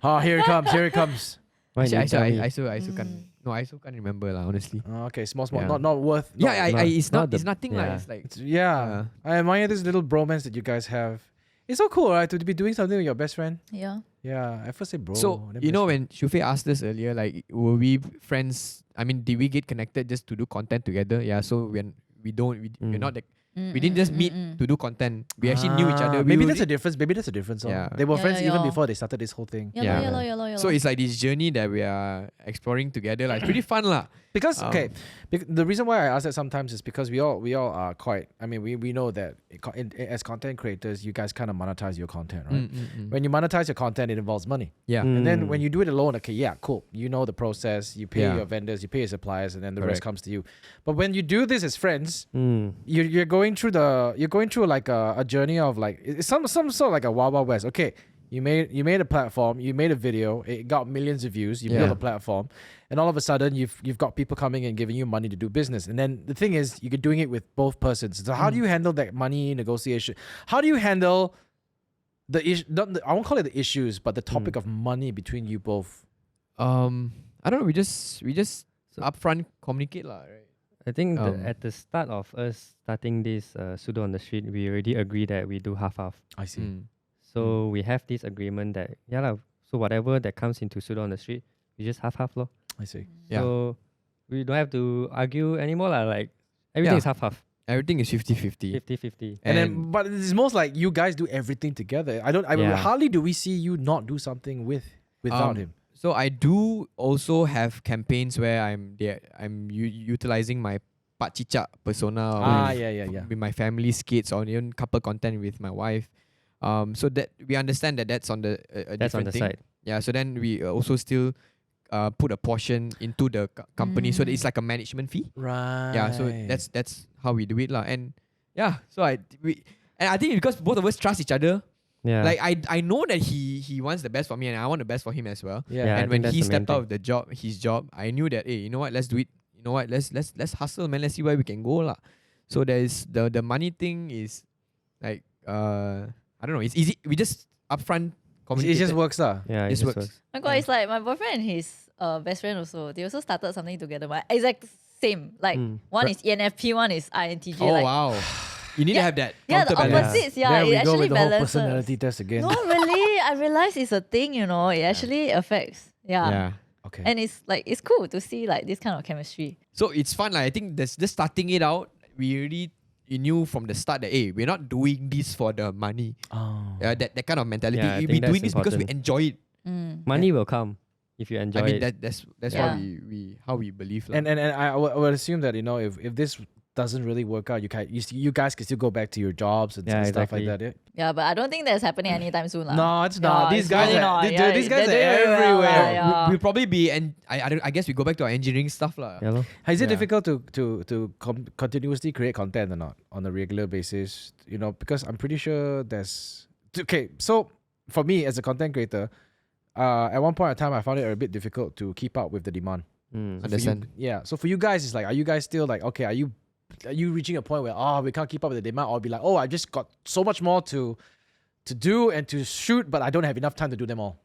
Oh, here it comes. Here it comes. Why Actually, you tell me? I still can't. No, I still can't remember lah. Honestly. Okay, small, Yeah. not worth. Yeah, not- it's not not. the- It's nothing lah. yeah. It's like. Yeah. I admire this little bromance that you guys have. It's so cool, right? To be doing something with your best friend. Yeah. Yeah, I first say bro. So then you best know friend. when Shufei asked us earlier, like, were we friends? I mean, did we get connected just to do content together? Yeah. So we're not like we didn't just meet to do content. We actually knew each other. Maybe We that's were- a difference. Maybe that's a difference. Yeah. They were Yeah, friends yeah, even yeah. before they started this whole thing. Yeah, Yeah. yeah. So it's like this journey that we are exploring together. Like, it's pretty fun lah. Because the reason why I ask that sometimes is because we all are quite. I mean, we know that as content creators, you guys kind of monetize your content, right? When you monetize your content, it involves money. Yeah. And then when you do it alone, okay, yeah, cool. You know the process. You pay your vendors, you pay your suppliers, and then the rest comes to you. But when you do this as friends, you're going through like a journey of like it's some sort of like a Wild Wild West. Okay. You made a platform, you made a video, it got millions of views, you built a platform, and all of a sudden you've got people coming and giving you money to do business. And then the thing is, you're doing it with both persons. So how do you handle that money negotiation? How do you handle the issue? I won't call it the issues, but the topic of money between you both. I don't know. We just upfront communicate lah, right? I think at the start of us starting this Sudu on the street, we already agree that we do half. I see. So we have this agreement that so whatever that comes into Sudu on the street, we just half lor. I see. Yeah. So we don't have to argue anymore lah. Like everything is half. Everything is 50-50. 50-50. And then, but it's most like you guys do everything together. Hardly do we see you not do something without him. So I do also have campaigns where I'm utilizing my Pak Cicak persona with my family skits or even couple content with my wife. So that we understand that that's on the that's on the thing. side. Yeah. So then we also still put a portion into the company, so that it's like a management fee. Right. Yeah. So that's how we do it lah. And yeah. So I think because both of us trust each other. Yeah. Like I know that he wants the best for me and I want the best for him as well. Yeah. And when that's he the main stepped out of his job, I knew that you know what, let's do it. You know what, let's hustle, man. Let's see where we can go lah. So there's the money thing is like I don't know. It's easy. We just upfront communicate. It just works lah. Yeah, Just works. My God, it's like my boyfriend and his best friend also. They also started something together. But exact same. Like one is ENFP, one is INTJ. Oh like, wow. You need to have that. Yeah, the counterbalance. opposites. Yeah, There it we go actually with the whole balances. personality test again. No, really, I realized it's a thing. You know, it actually affects. Yeah. Okay. And it's like it's cool to see like this kind of chemistry. So it's fun. Like I think just starting it out, we already knew from the start that we're not doing this for the money. That kind of mentality. Yeah, I We're think doing that's this because we important. enjoy it. Money will come if you enjoy I mean it. that's Yeah. what we how we believe. lah. And I would assume that if this doesn't really work out, you guys can still go back to your jobs and Yeah, stuff like exactly. that. Yeah? Yeah, but I don't think that's happening anytime soon. lah. No, it's not. Yeah, These it's guys really are not. dude, Yeah, these guys are they're doing very well, everywhere. yeah. We'll probably be and I guess we go back to our engineering stuff lah. Yeah, lor. Is it Yeah. difficult to continuously create content or not on a regular basis? You know, because I'm pretty sure there's okay. So for me as a content creator, at one point in time, I found it a bit difficult to keep up with the demand. Mm. So for you- Understand. yeah. So for you guys, it's like, are you guys still like, okay, are you reaching a point where we can't keep up with the demand, or be like, I just got so much more to do and to shoot, but I don't have enough time to do them all.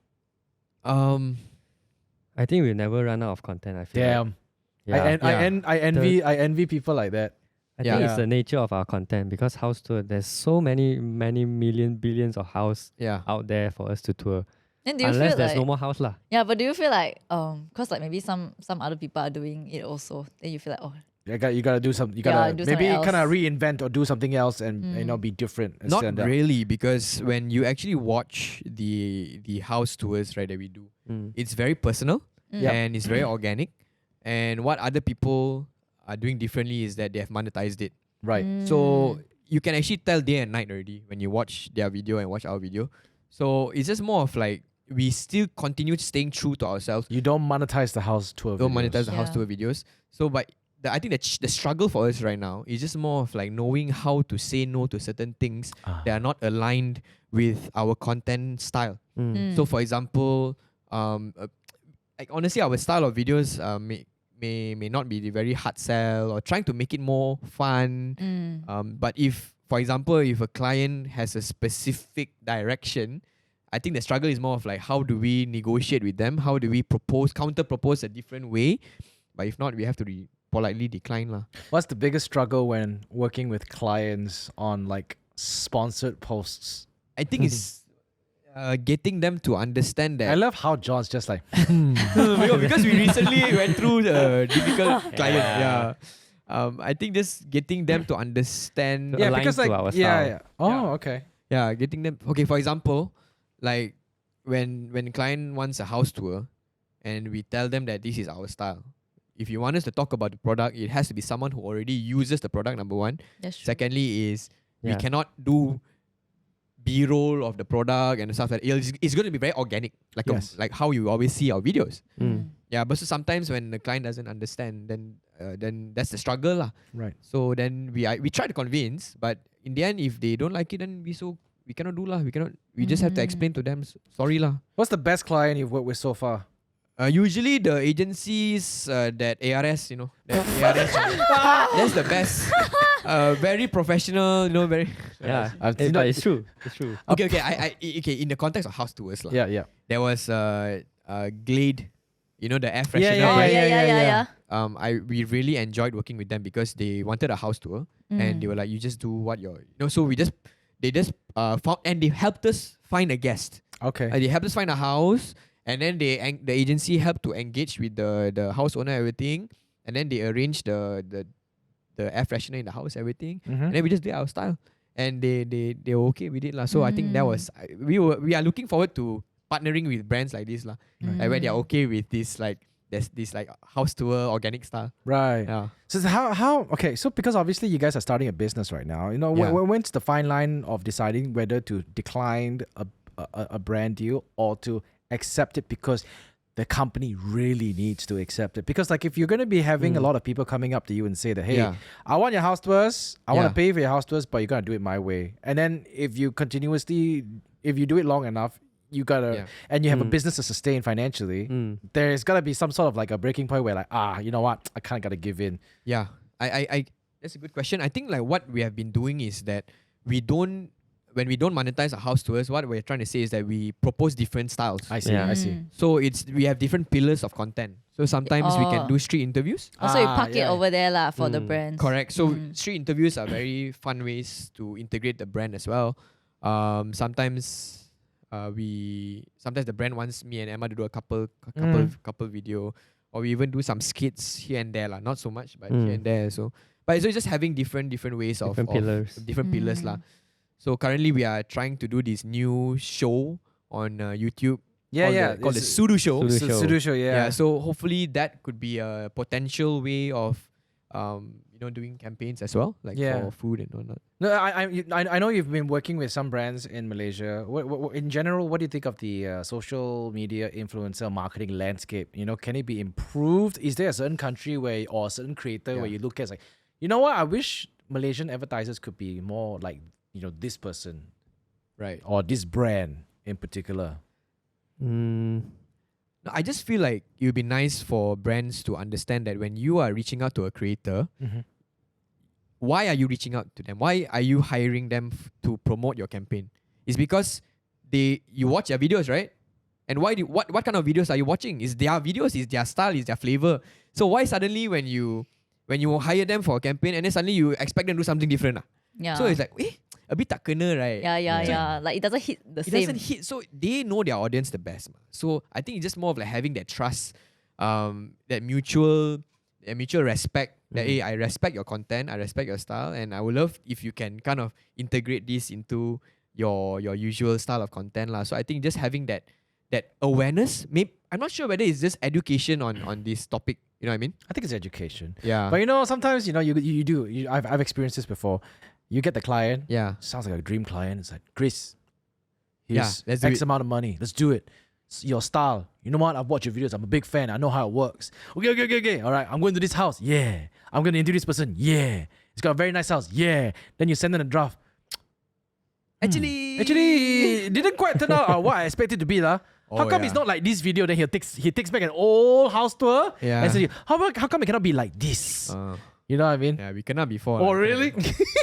I think we'll never run out of content. I feel. Damn. Like. Yeah. I envy people like that. I Yeah. think Yeah. it's the nature of our content because house tour. There's so many billions of house Yeah. out there for us to tour. Then do you Unless feel there's like no more house lah. yeah, but do you feel like cause like maybe some other people are doing it also. Then you feel like You gotta do something. You Yeah, gotta do maybe something kind of else. reinvent or do something else and be different. and Not stand out. really, because when you actually watch the house tours, right, that we do, it's very personal Yep. and it's very organic. And what other people are doing differently is that they have monetized it. Right. So you can actually tell day and night already when you watch their video and watch our video. So it's just more of like we still continue staying true to ourselves. You don't monetize the house tour. Don't videos. monetize the house Yeah. tour videos. So, but I think that the struggle for us right now is just more of like knowing how to say no to certain things that are not aligned with our content style. So, for example, like honestly, our style of videos may not be very hard sell or trying to make it more fun. But if, for example, if a client has a specific direction, I think the struggle is more of like how do we negotiate with them? How do we counter propose a different way? But if not, we have to politely decline lah. What's the biggest struggle when working with clients on like sponsored posts? I think it's getting them to understand I that. love how John's just like, Because we recently went through the difficult client. Yeah. I think just getting them to understand. Yeah. align because to like our yeah, style. yeah. Oh, Yeah. okay. Yeah, getting them. Okay, for example, like when client wants a house tour, and we tell them that this is our style. if you want us to talk about the product, it has to be someone who already uses the product, number one. That's true. Secondly is we Yeah. cannot do B-roll of the product and stuff like that. It's going to be very organic, like Yes. like how you always see our videos. Mm. Yeah, but so sometimes when the client doesn't understand, then that's the struggle lah. Right. So then we try to convince, but in the end, if they don't like it, then we cannot do lah. We just have to explain to them. Sorry lah. What's the best client you've worked with so far? Usually the agencies that ARS, that ARS, that's the best. Very professional, very. Yeah, you know- but it's true. It's true. Okay. Okay. In the context of house tours lah. Yeah. There was Glade, the air freshener. Yeah, Oh, brand. yeah. We really enjoyed working with them because they wanted a house tour and they were like, you just do what so they just found, and they helped us find a guest. Okay. They helped us find a house, and then the agency helped to engage with the house owner, everything, and then they arranged the air freshener in the house, everything, and then we just did our style, and they were okay with it lah. So I think that was we are looking forward to partnering with brands like this lah, like where they are okay with this there's this house tour organic style. Right. Yeah. So how okay, so because obviously you guys are starting a business right now, Yeah. when's the fine line of deciding whether to decline a brand deal or to accept it because the company really needs to accept it? Because if you're going to be having a lot of people coming up to you and say that, hey, Yeah. I want your house tours, I want Yeah. to pay for your house tours, but you're going to do it my way. And then if you do it long enough, you gotta, and you have a business to sustain financially, there's gotta be some sort of a breaking point where you know what, I kind of gotta give in. Yeah, I that's a good question. I think what we have been doing is that when we don't monetize our house tours, what we're trying to say is that we propose different styles. I see, Yeah. I see. So we have different pillars of content. So sometimes we can do street interviews. Also, you park it yeah. over there lah for the brands. Correct. So street interviews are very fun ways to integrate the brand as well. Sometimes the brand wants me and Emma to do a couple video, or we even do some skits here and there lah. Not so much, but here and there. So it's just having different ways of different pillars lah. So currently we are trying to do this new show on YouTube. Called the Sudu show. Sudu show, yeah. So hopefully that could be a potential way of doing campaigns as well, for food and whatnot. No, I know you've been working with some brands in Malaysia. What in general, what do you think of the social media influencer marketing landscape? Can it be improved? Is there a certain country or a certain creator where you look at you know what? I wish Malaysian advertisers could be more like this person, Right. or this brand in particular. No, I just feel like it would be nice for brands to understand that when you are reaching out to a creator, why are you reaching out to them? Why are you hiring them to promote your campaign? It's because you watch their videos, right? And what kind of videos are you watching? Is their videos, is their style, is their flavor. So why suddenly when you hire them for a campaign and then suddenly you expect them to do something different? Yeah. So it's a bit tak kena, right? Yeah. Like it doesn't hit the It same. doesn't hit, so they know their audience the best. So I think it's just more of having that trust, that mutual respect. That hey, I respect your content, I respect your style, and I would love if you can kind of integrate this into your usual style of content lah. So I think just having that awareness. Maybe I'm not sure whether it's just education on this topic. You know what I mean? I think it's education. Yeah. But sometimes you do. I've experienced this before. You get the client. Yeah. Sounds like a dream client. It's like, Chris, Yeah, here's let's do X it. amount of money. Let's do it. It's your style. You know what? I've watched your videos. I'm a big fan. I know how it works. Okay. All right. I'm going to this house. Yeah. I'm going to interview this person. Yeah. It's got a very nice house. Yeah. Then you send in a draft. Actually, it didn't quite turn out what I expected to be lah. How come it's not like this video? Then he takes back an old house tour and says, how come it cannot be like this? You know what I mean? Yeah, we cannot before. Oh really?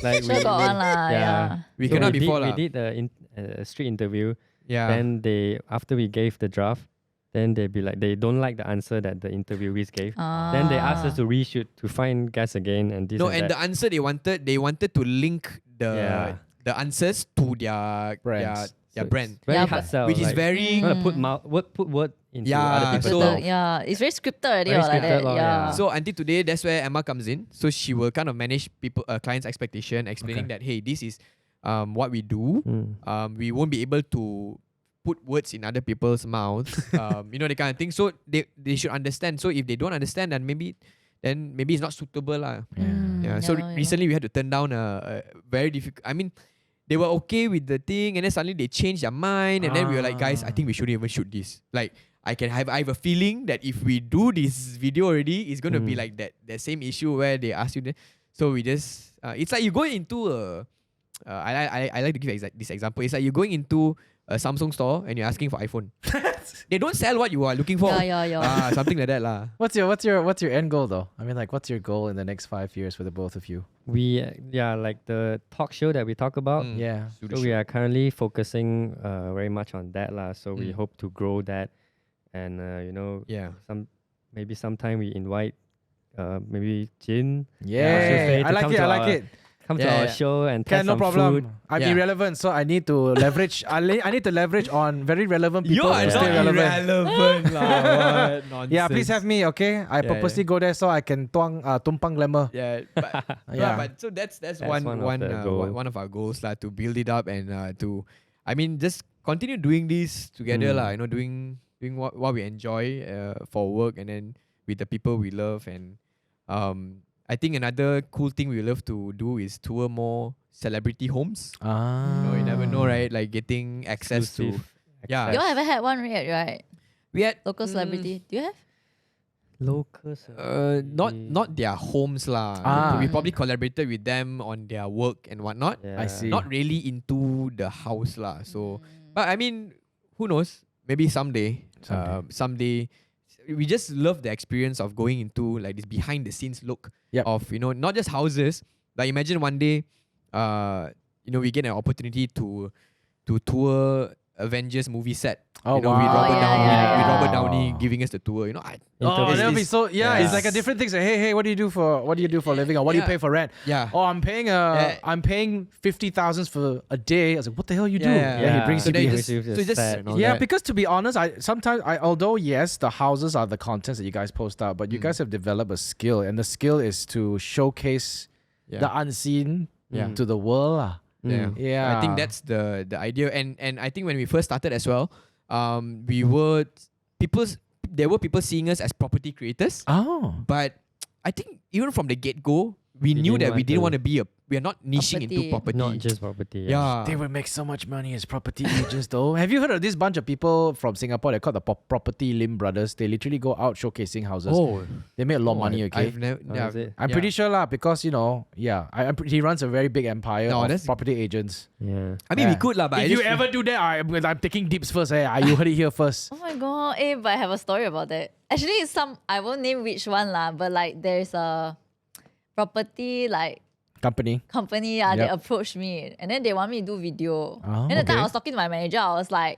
Like Sure got one lah. Yeah. We So cannot we before did, lah. we did a street interview. Yeah. Then after we gave the draft, then they be like, they don't like the answer that the interviewees gave. Then they asked us to reshoot to find guests again and this No, and and that. the answer they wanted to link the answers to their Brands. their So brand, it's very Yeah, hard but- sell. which is like, very. you want to put word into Yeah, other people's so- mouth. Yeah, it's very scripted already Very or like scripted that. lor, Yeah. yeah. So until today, that's where Emma comes in. So she will kind of manage clients' expectation, explaining that hey, this is what we do. We won't be able to put words in other people's mouths. You know, the kind of thing. So they should understand. So if they don't understand, then maybe it's not suitable lah. Yeah. So recently we had to turn down a very difficult. I mean, they were okay with the thing, and then suddenly they changed their mind, and then we were like, guys, I think we shouldn't even shoot this. Like, I have a feeling that if we do this video already, it's gonna be like that same issue where they ask you. So we just it's like you go into a. I like to give this example. It's like you're going into a Samsung store and you're asking for iPhone. They don't sell what you are looking for. Yeah. Something like that lah. What's your end goal though? I mean, like, what's your goal in the next 5 years for the both of you? We like the talk show that we talk about. Yeah. So we are currently focusing very much on that lah. So we hope to grow that, and maybe sometime we invite maybe Jeanne. Yeah, I like it. Come to our show and test no some problem. food. I'm irrelevant, so I need to leverage. I need to leverage on very relevant people. You're not irrelevant. Nonsense. Yeah, please have me, okay? I purposely go there so I can tumpang glamour. Yeah, but so that's one of our goals lah, to build it up and just continue doing this together lah. You know, doing what we enjoy for work, and then with the people we love. And I think another cool thing we love to do is tour more celebrity homes. You know, you never know, right? Like getting access to. Yeah. You all haven't had one yet, right? We had Local celebrity. Do you have? Locals. Not their homes lah. We probably collaborated with them on their work and whatnot. Yeah. I see. Not really into the house lah. So, but I mean, who knows? Maybe someday. We just love the experience of going into like this behind the scenes look of, you know, not just houses. Like imagine one day, we get an opportunity to tour Avengers movie set. Oh, with Robert Downey giving us the tour. You know, that'll be so. Yeah, it's like a different thing. Say, hey, what do you do for a living, or what do you pay for rent? Yeah. Oh, I'm paying 50,000 for a day. I was like, what the hell you do? Yeah. He brings So you. Because to be honest, although yes, the houses are the contents that you guys post out, but you guys have developed a skill, and the skill is to showcase the unseen to the world. I think that's the idea, and I think when we first started as well, there were people seeing us as property creators. But I think even from the get-go, we knew that we didn't want to be we are not niching into property. Not just property. They would make so much money as property agents though. Have you heard of this bunch of people from Singapore? They're called the Property Lim Brothers. They literally go out showcasing houses. They make a lot of money, okay? I'm pretty sure lah, because he runs a very big empire of property agents. Yeah. I mean, we could lah, but if you ever do that, I'm taking dips first. You heard it here first. Oh my god, but I have a story about that. Actually, I won't name which one lah, but like there's a property like company, they approached me and then they want me to do video. And the time I was talking to my manager, I was like,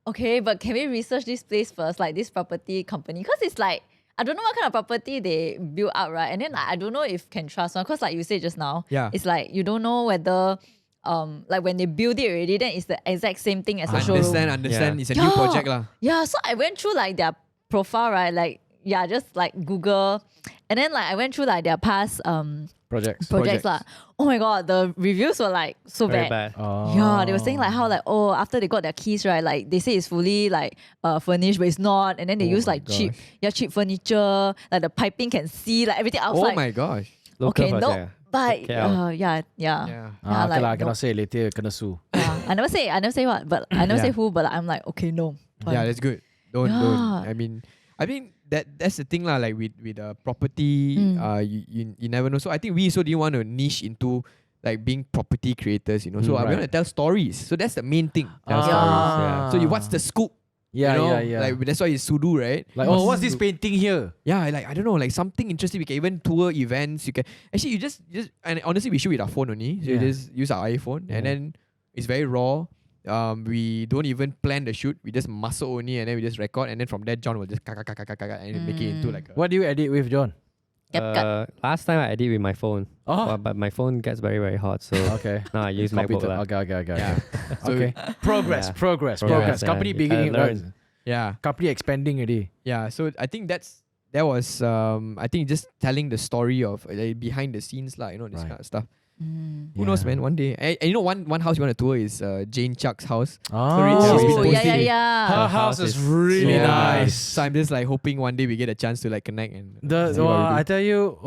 okay, but can we research this place first, like this property company? Because it's like, I don't know what kind of property they build out, right? And then I don't know if can trust one, because like you said just now, it's like you don't know whether like when they build it already, then it's the exact same thing as a showroom. Understand. It's a new project lah. Yeah, so I went through like their profile, right? Like just like Google, and then like I went through like their past projects lah. Oh my god, the reviews were like so Very bad. bad. Yeah, they were saying like how like after they got their keys, right, like they say it's fully like furnished, but it's not, and then they use like cheap furniture, like the piping can see like everything. I was like, my gosh. Okay, no, but okay lah, cannot say later, kena sue. I never say what, but I never say who, but I'm like, okay, no. Yeah, that's good. Don't. I mean that's the thing lah. Like with property, you never know. So I think we also didn't want to niche into like being property creators, you know. So we want to tell stories. So that's the main thing. So what's the scoop? Yeah. Like that's why it's Sudu, right? Like, what's this painting here? Yeah, like I don't know, like something interesting. We can even tour events. You can actually you just and honestly we shoot with our phone only. So you just use our iPhone and then it's very raw. We don't even plan the shoot. We just muscle only and then we just record, and then from there John will just and make it into like What do you edit with, John? Last time I edit with my phone, but my phone gets very, very hot, so now I use MacBook. Okay. So okay. Progress. Company beginning. Company expanding already. Yeah. So I think that was I think just telling the story of behind the scenes lah, you know, this kind of stuff. Who knows, man? One day. And you know, one house you want to tour is Jane Chuck's house. Oh, she's been yeah, posting. Her house is really So nice. So I'm just like hoping one day we get a chance to like connect and see what we do. I tell you,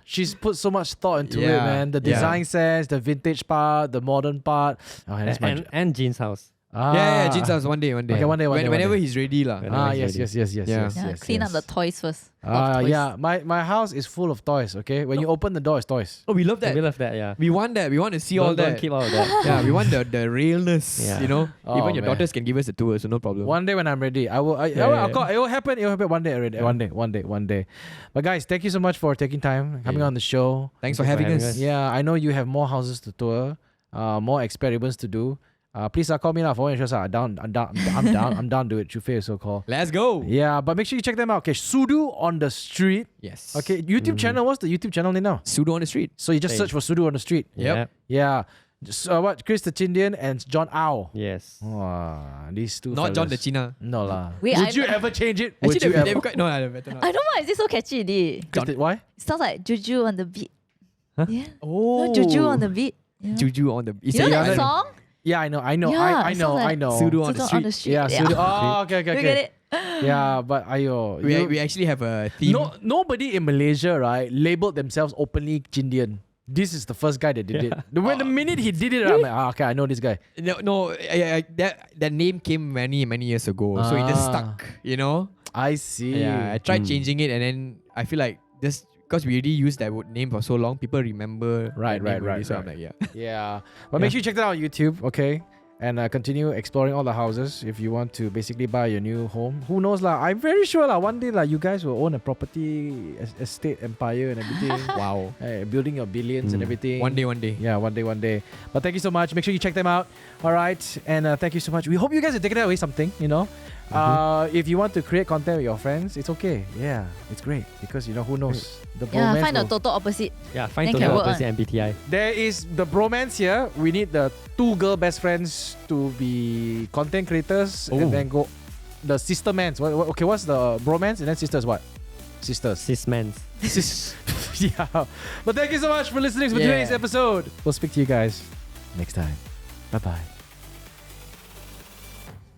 she's put so much thought into it, Yeah, man. The yeah. design sense, the vintage part, the modern part. Oh, that's my And Jean's house. Yeah, Jean's house one day. Okay, one day. Whenever he's ready, lah. Yes. Yeah, clean up the toys first. Toys. Yeah, my house is full of toys. Okay, when you open the door, it's toys. Oh, we love that. We love that, yeah. We want that. We want to see all Don't that. keep all of that. Yeah, we want the realness. Yeah. You know, Oh, even your man. daughters can give us a tour, so no problem. One day when I'm ready, I will. It will happen. It will happen one day already. Yeah. One day. But guys, thank you so much for taking time coming on the show. Thanks for Thanks for having having us. us. Yeah, I know you have more houses to tour, more experiments to do. Please call me for interest. I'm down. I'm down to it. Faye so call. Let's go. Yeah, but make sure you check them out. Okay, Sudu on the street. Yes. Okay, YouTube channel. What's the YouTube channel name now? Sudu on the street. So you just Hey. search for Sudu on the street. Yep. Yeah. Just, what? Chris the Chindian and John Ao. Yes. Wow, these two. Not John the fellas. China. No lah. Wait, Would I- you ever change it? Would Actually, you ever? no, better not. I don't know why is it so catchy. It Why? sounds like Juju on the beat. Huh? Yeah. Oh, No, Juju on the beat. Yeah. Juju on the. You know that Yeah, song? Yeah, I know. Yeah, I it know. sounds like Sudu on the Sudu street. Yeah, Sudu. Oh, okay. You get it? Yeah, but ayo, We actually have a theme. nobody in Malaysia, right, labeled themselves openly Chindian. This is the first guy that did it. The minute he did it, I'm like, okay, I know this guy. That name came many years ago, so it just stuck. You know. I see. Yeah, I tried changing it, and then I feel like just because we already used that name for so long, people remember. Right, that name right, already, right, So right. I'm like, yeah. Yeah, but make sure you check that out on YouTube, okay? And continue exploring all the houses if you want to basically buy your new home. Who knows lah? I'm very sure lah. One day lah, you guys will own a property estate empire and everything. Wow. Building your billions and everything. One day. Yeah, one day. But thank you so much. Make sure you check them out. All right, and thank you so much. We hope you guys are taking away something. You know, if you want to create content with your friends, it's okay. Yeah, it's great because who knows the Yeah, bromance find the will- total opposite. Yeah, find Then total can work opposite MBTI. There is the bromance here. We need the two girl best friends to be content creators Oh. and then go the sister mans. Okay, what's the bromance and then sisters what? Sisters. Cis-mans. Yeah. But thank you so much for listening to Yeah. today's episode. We'll speak to you guys next time. Bye bye.